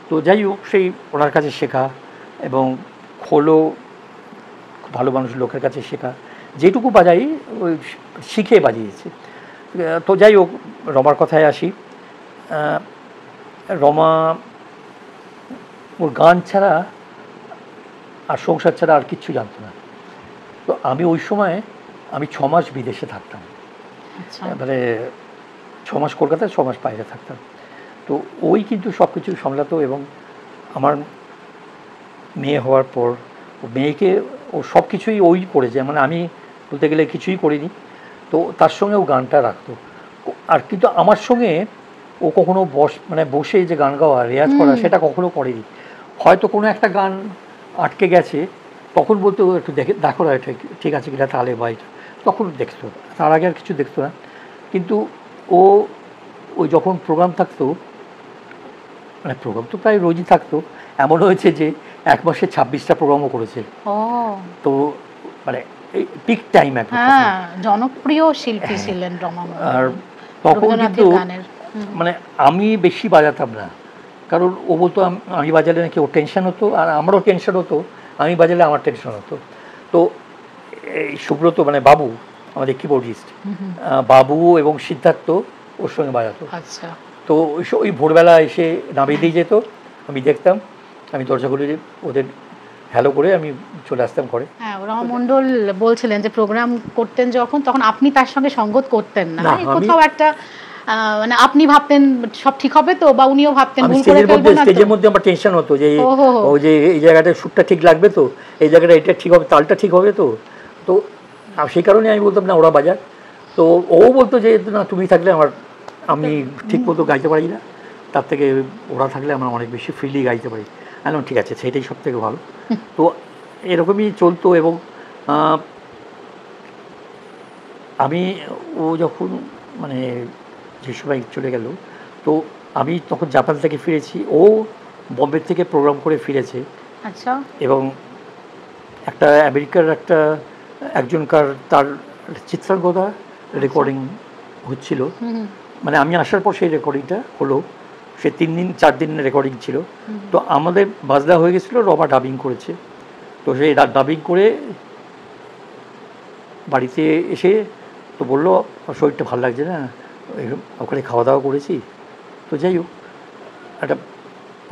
তো যাই হোক, সেই ওনার কাছে শেখা, এবং খোলও ভালো মানুষ লোকের কাছে শেখা, যেটুকু বাজাই ওই শিখে বাজিয়েছে। তো যাই হোক, রমার কথায় আসি। রমা ওর গান ছাড়া আর সংসার ছাড়া আর কিচ্ছু জানতো না। তো আমি ওই সময় 6 মাস বিদেশে থাকতাম, মানে 6 মাস কলকাতায়, 6 মাস বাইরে থাকতাম। তো ওই কিন্তু সব কিছু সামলাতো, এবং আমার মেয়ে হওয়ার পর মেয়েকে ও সব কিছুই ওই করেছে, মানে আমি বলতে গেলে কিছুই করিনি। তো তার সঙ্গে ও গানটা রাখতো। আর কিন্তু আমার সঙ্গে ও কখনো বসে যে গান গাওয়া রেয়াজ করা সেটা কখনো করেনি। হয়তো কোনো একটা গান আটকে গেছে, তখন বলতো একটু দেখো না এটা ঠিক আছে কিনা তাহলে বা এটা, তখন দেখতো, তার আগে আর কিছু দেখতো না। কিন্তু ও ওই যখন প্রোগ্রাম থাকতো, মানে প্রোগ্রাম তো প্রায় রোজই থাকতো, এমন হয়েছে যে 1 মাসে 26টা প্রোগ্রামও করেছে। তো মানে এই পিক টাইম একটা, জনপ্রিয় শিল্পী ছিলেন রমা। আর তখন কিন্তু মানে আমি বেশি বাজাতাম না, কারণ ও বলতো আমি বাজালে নাকি ওর টেনশন হতো, আর আমারও টেনশন হতো, আমি বাজালে আমার টেনশন হতো। তো এই সুব্রত মানে বাবু, আমাদের কিবোর্ডিস্ট, বাবু এবং সিদ্ধার্থ ওর সঙ্গে বাজাতো। আচ্ছা। তো ওই ভোরবেলা এসে নামিয়ে দিয়ে যেত, আমি দেখতাম, আমি দরজা খুলে ওদের হ্যালো করে আমি চলে আসতাম ঘরে। হ্যাঁ, রমা মণ্ডল বলছিলেন যে প্রোগ্রাম করতেন যখন, তখন আপনি তার সঙ্গে সঙ্গত করতেন না, কোথাও একটা মানে আপনি ভাবতেন সব ঠিক হবে তো, বা উনিও ভাবতেন ভুল করে ফেলবো না। স্টেজের মধ্যে আমার টেনশন হতো যে ওই যে এই জায়গাটা সুরটা ঠিক লাগবে তো, এই জায়গাটা এটা ঠিক হবে, তালটা ঠিক হবে তো। তো সেই কারণে আমি বলতাম না ওরা বাজাক। তো ও বলতো যে না তুমি থাকলে আমি ঠিক মতো গাইতে পারি না, তার থেকে ওরা থাকলে আমরা অনেক বেশি ফ্রিলি গাইতে পারি। এখন ঠিক আছে, সেটাই সব থেকে ভালো। তো এরকমই চলতো। এবং ও যখন মানে যে সময় চলে গেল, তো আমি তখন জাপান থেকে ফিরেছি, ও বম্বে থেকে প্রোগ্রাম করে ফিরেছে। আচ্ছা। এবং একটা আমেরিকার একজনকার তার চিত্রাঙ্গদা রেকর্ডিং হচ্ছিল, মানে আমি আসার পর সেই রেকর্ডিংটা হলো, সে 3-4 দিন রেকর্ডিং ছিল। তো আমাদের বাজনা হয়ে গেছিলো, রমা ডাবিং করেছে। তো সেই ডাবিং করে বাড়িতে এসে তো বললো শরীরটা ভালো লাগছে না, ওখানে খাওয়া দাওয়া করেছি, তো যাই হোক একটা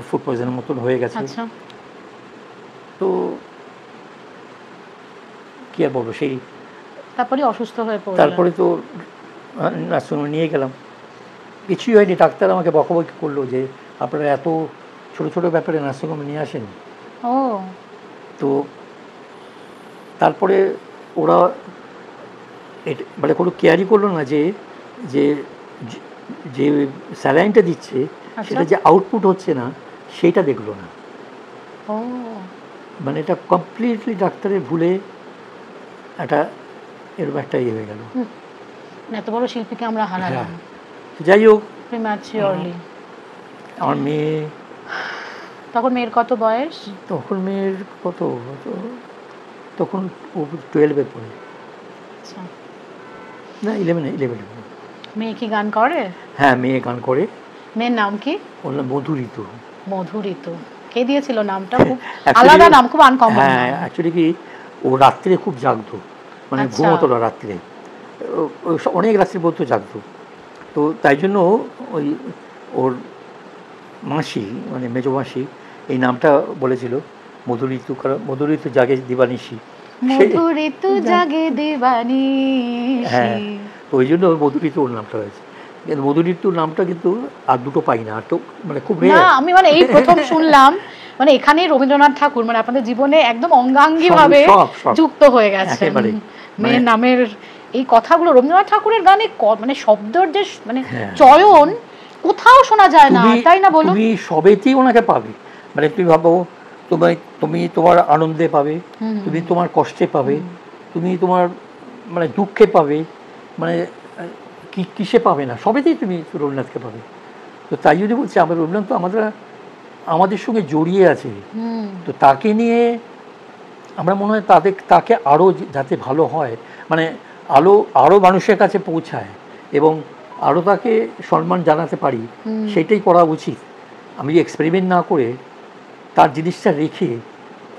ফুড পয়জনের মতন হয়ে গেছে। তো কী আর বলবো, সেই তারপরে অসুস্থ হয়ে পড়ল। তারপরে তো নার্সিংহোমে নিয়ে গেলাম, কিছুই হয়নি। ডাক্তার আমাকে বকাবকি করলো যে আপনারা এত ছোটো ছোটো ব্যাপারে নার্সিংহোমে নিয়ে আসেন। তো তারপরে ওরা মানে কোনো কেয়ারই করলো না যে যে যে স্যালাইনটা দিচ্ছে সেটা যে আউটপুট হচ্ছে না সেইটা দেখলো না। মানে এটা কমপ্লিটলি ডাক্তারের ভুলে এরকম একটা ইয়ে হয়ে গেল। এত বড় শিল্পীকে আমরা হারালাম। যাই হোক, আমার মেয়ে তখন, মেয়ের কত বয়স তখন? মেয়ের তখন ও 12-এ পড়ে। না 11-এ। মেয়ে কি গান করে? হ্যাঁ, মেয়ে গান করে। মেয়ের নাম কি? ওর নাম মধু ঋতু। মধু ঋতু, কে দিয়েছিল নামটা? খুব আলাদা নাম, খুব আনকমন। হ্যাঁ, অ্যাকচুয়ালি কি ও রাত্রে খুব জাগতো, মানে ঘুমোতো না রাত্রে, অনেক রাত্রে পর্যন্ত জাগতো। তো তাই জন্য ওর মাসি, মানে মেজো মাসি, এই নামটা বলেছিল মধু ঋতু, কারণ মধু ঋতু জাগে দিবানিশি। মধু ঋতু জাগে দিবানিশি। হ্যাঁ, তো ওই জন্য মধু ঋতু ওর নামটা হয়েছে। কিন্তু মধু ঋতুর নামটা কিন্তু আর দুটো পাই না, আর তো মানে খুব রেয়ার। আমি মানে এই প্রথম শুনলাম, মানে এখানে রবীন্দ্রনাথ ঠাকুর মানে আপনাদের জীবনে একদম অঙ্গাঙ্গী ভাবে যুক্ত হয়ে গেছে। মেয়ের নামের এই কথাগুলো রবীন্দ্রনাথ ঠাকুরের গানে মানে শব্দের যে মানে চয়ন কোথাও শোনা যায় না, তাই না? বলো, তুমি সবেতেই ওনাকে পাবে। মানে তুমি ভাবো, তুমি তোমার আনন্দে পাবে, তুমি তোমার কষ্টে পাবে, তুমি তোমার মানে দুঃখে পাবে, মানে কিসে পাবে না, সবেতেই তুমি রবীন্দ্রনাথকে পাবে। তো তাই যদি বলছি, আমরা রবীন্দ্রনাথ তো আমাদের সঙ্গে জড়িয়ে আছে। তো তাকে নিয়ে আমরা মনে হয় তাকে আরও যাতে ভালো হয়, মানে আরও মানুষের কাছে পৌঁছায় এবং আরও তাকে সম্মান জানাতে পারি, সেটাই করা উচিত। আমি এক্সপেরিমেন্ট না করে তার জিনিসটা রেখে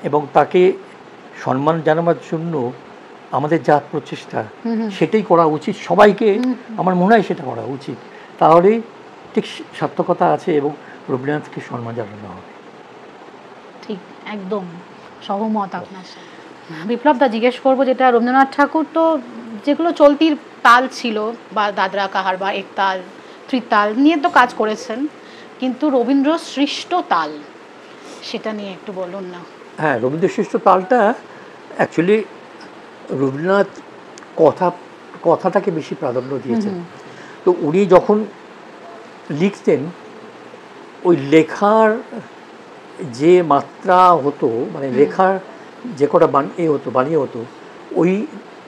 এবং তাকে সম্মান জানাবার জন্য আমাদের যা প্রচেষ্টা সেটাই করা উচিত সবাইকে। আমার মনে হয় সেটা করা উচিত, তাহলেই ঠিক সার্থকতা আছে এবং রবীন্দ্রনাথকে সম্মান জানানো হবে। ঠিক, একদম সহমত আপনার সাথে। বিপ্লবদা, জিজ্ঞেস করবো, যেটা রবীন্দ্রনাথ ঠাকুর তো যেগুলো চলতির তাল ছিল, বা দাদরা কাহার বা একতাল ত্রিতাল নিয়ে তো কাজ করেছেন, কিন্তু রবীন্দ্র সৃষ্ট তাল, সেটা নিয়ে একটু বলুন না। হ্যাঁ, রবীন্দ্র সৃষ্ট তালটা অ্যাকচুয়ালি রবীন্দ্রনাথ কথাটাকে বেশি প্রাধান্য দিয়েছেন। তো উনি যখন লিখতেন ওই লেখার যে মাত্রা হতো, মানে লেখার যে কটা বানিয়ে হতো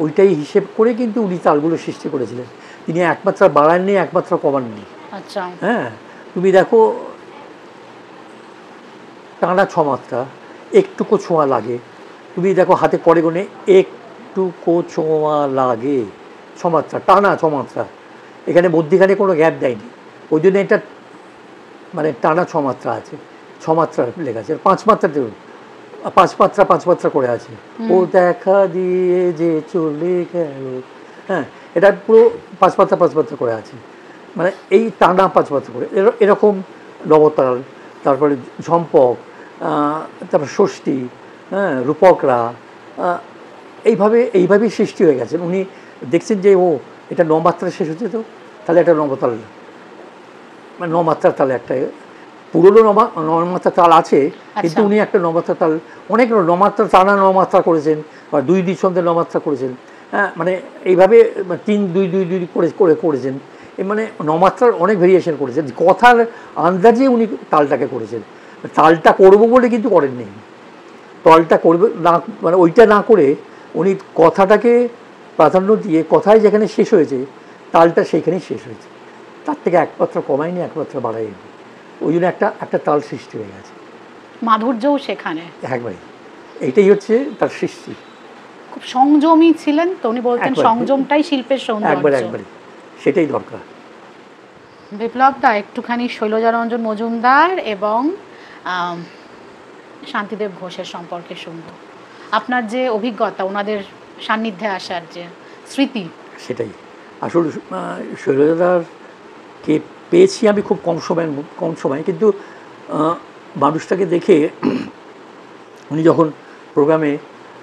ওইটাই হিসেব করে কিন্তু উনি তালগুলো সৃষ্টি করেছিলেন। তিনি একমাত্রা বাড়াননি, একমাত্রা কমাননি। আচ্ছা। হ্যাঁ, তুমি দেখো টানা 6 মাত্রা, একটুকু ছোঁয়া লাগে। তুমি দেখো হাতে করে গোনে একটুকু ছোঁয়া লাগে, 6 মাত্রা টানা 6 মাত্রা, এখানে মধ্যিখানে কোনো গ্যাপ দেয়নি। ওই জন্য এটা মানে টানা 6 মাত্রা আছে, 6 মাত্রা লেখা আছে। 5 মাত্রা দেখুন, 5 মাত্রা করে আছে। ও দেখা দিয়ে যে চলে গেল, হ্যাঁ, এটা পুরো 5 মাত্রা করে আছে, মানে এই টানা 5 মাত্রা করে। এরকম নবতাল, তারপরে ঝম্পক, তারপর ষষ্ঠী, হ্যাঁ, রূপকরা, এইভাবেই সৃষ্টি হয়ে গেছেন। উনি দেখছেন যে ও এটা 9 মাত্রায় শেষ হচ্ছে, তো তাহলে একটা নবতাল, মানে 9 মাত্রার তালে একটা পুরোনো 9 মাত্রা তাল আছে, কিন্তু উনি একটা 9 মাত্রা তাল, অনেক 9 মাত্রা টানা 9 মাত্রা করেছেন, বা 2 দ্বিছন্দে 9 মাত্রা করেছেন। হ্যাঁ, মানে এইভাবে 3 2 2 2 করেছেন। মানে 9 মাত্রার অনেক ভেরিয়েশন করেছেন, কথার আন্দাজে উনি তালটাকে করেছেন। তালটা করবো বলে কিন্তু করেননি, তালটা করবে না, মানে ওইটা না করে উনি কথাটাকে প্রাধান্য দিয়ে কথায় যেখানে শেষ হয়েছে তালটা সেইখানেই শেষ হয়েছে, তার থেকে এক মাত্রা কমায়নি, এক মাত্রা বাড়ায়নি। ওই জন্য একটা তাল সৃষ্টি হয়ে গেছে, মাধুর্যও সেখানে একবারে। এইটাই হচ্ছে তার সৃষ্টি। খুব সংযমী ছিলেন তো, উনি বলতেন সংযমটাই শিল্পের সৌন্দর্য। একবারে সেটাই দরকার। বিপ্লব দা, একটুখানি শৈলজারঞ্জন মজুমদার এবং শান্তিদেব ঘোষের সম্পর্কে শুনব। আপনার যে অভিজ্ঞতা, ওনাদের সান্নিধ্যে আসার যে স্মৃতি। সেটাই আসলে শৈলজাদারকে পেয়েছি আমি খুব কম সময়, কিন্তু মানুষটাকে দেখে উনি যখন প্রোগ্রামে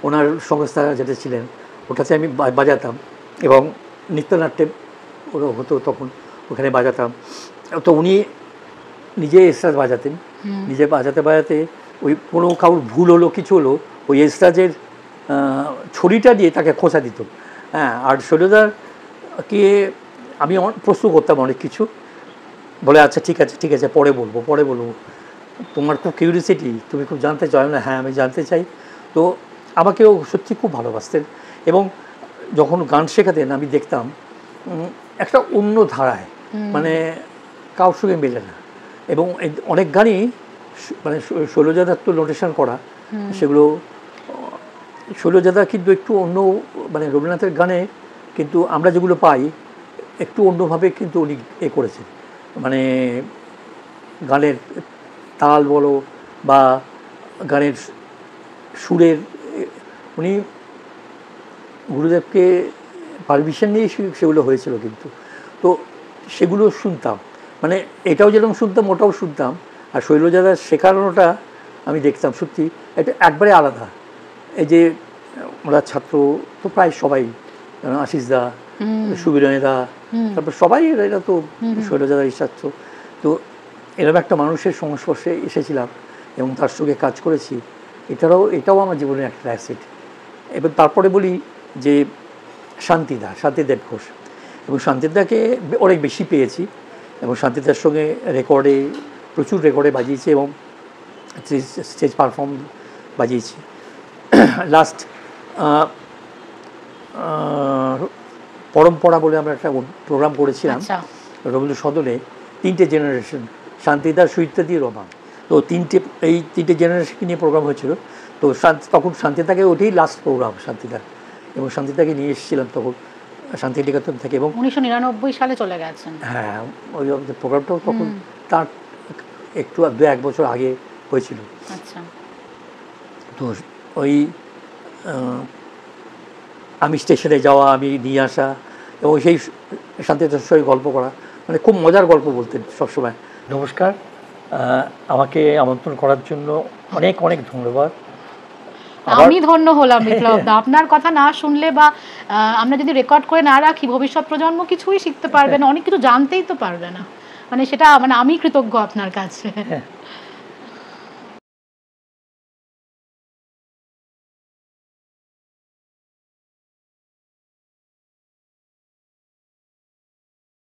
ওনার সংস্থা যেটা ছিলেন ওটাতে আমি বাজাতাম, এবং নৃত্যনাট্যে ওরা হতো তখন ওখানে বাজাতাম। তো উনি নিজে এসরাজ বাজাতেন, নিজে বাজাতে ওই কোনো কারোর ভুল হলো কিছু হলো ওই এসরাজের ছড়িটা দিয়ে তাকে খোঁচা দিত। হ্যাঁ, আর শৈলজাদারকে আমি প্রশ্ন করতাম অনেক কিছু, বলে আচ্ছা ঠিক আছে পরে বলবো, তোমার খুব কিউরিয়াসিটি, তুমি খুব জানতে চাও না? হ্যাঁ, আমি জানতে চাই। তো আমাকেও সত্যি খুব ভালোবাসতেন, এবং যখন গান শেখাতেন আমি দেখতাম একটা অন্য ধারায়, মানে কারোর সঙ্গে মেলে না। এবং অনেক গানই মানে শৈলজাদার তো নোটেশন করা, সেগুলো শৈলজাদা কিন্তু একটু অন্য, মানে রবীন্দ্রনাথের গানে কিন্তু আমরা যেগুলো পাই একটু অন্যভাবে কিন্তু উনি করেছেন, মানে গানের তাল বলো বা গানের সুরের, উনি গুরুদেবকে পারমিশন নিয়ে সেগুলো হয়েছিল কিন্তু। তো সেগুলো শুনতাম, মানে এটাও যেরকম শুনতাম ওটাও শুনতাম, আর শৈলজাদার শেখানোটা আমি দেখতাম সত্যি এটা একবারে আলাদা। এই যে ওরা ছাত্র তো প্রায় সবাই, আশিসদা, সুবিনয়দা, তারপর সবাই এরা তো শৈলজাদারই ছাত্র। তো এরকম একটা মানুষের সংস্পর্শে এসেছিলাম এবং তার সঙ্গে কাজ করেছি, এটাও আমার জীবনের একটা অ্যাসেট। এবার তারপরে বলি যে শান্তিদেব ঘোষ, এবং শান্তিদাকে অনেক বেশি পেয়েছি, এবং শান্তিদার সঙ্গে প্রচুর রেকর্ডে বাজিয়েছি, এবং স্টেজ পারফর্ম বাজিয়েছি। লাস্ট পরম্পরা বলে আমরা একটা প্রোগ্রাম করেছিলাম রবীন্দ্র সদনে, 3টে জেনারেশন, শান্তিদা, সুইত্যাদি, রমা। তো এই তিনটে জেনারেশনকে নিয়ে প্রোগ্রাম হয়েছিল। তো তখন শান্তিদাকে ওটাই লাস্ট প্রোগ্রাম শান্তিদার, এবং শান্তিদাকে নিয়ে এসেছিলাম তখন শান্তিনিকেতন থেকে, এবং 1999 সালে চলে গেছেন। হ্যাঁ, ওই প্রোগ্রামটাও তখন তার একটু 2-1 বছর আগে হয়েছিল। আচ্ছা। তো ওই আমি স্টেশনে যাওয়া, আমি নিয়ে আসা, এবং সেই শান্তিদার সঙ্গে গল্প করা, মানে খুব মজার গল্প বলতেন সবসময়। নমস্কার, আমাকে আমন্ত্রণ করার জন্য অনেক অনেক ধন্যবাদ। আমি ধন্য হলাম বিপ্লব দা, আপনার কথা না শুনলে বা আমরা যদি রেকর্ড করে না রাখি ভবিষ্যৎ প্রজন্ম কিছুই শিখতে পারবে না, অনেক কিছু জানতেই তো পারবে না, মানে সেটা মানে আমি কৃতজ্ঞ আপনার কাছে।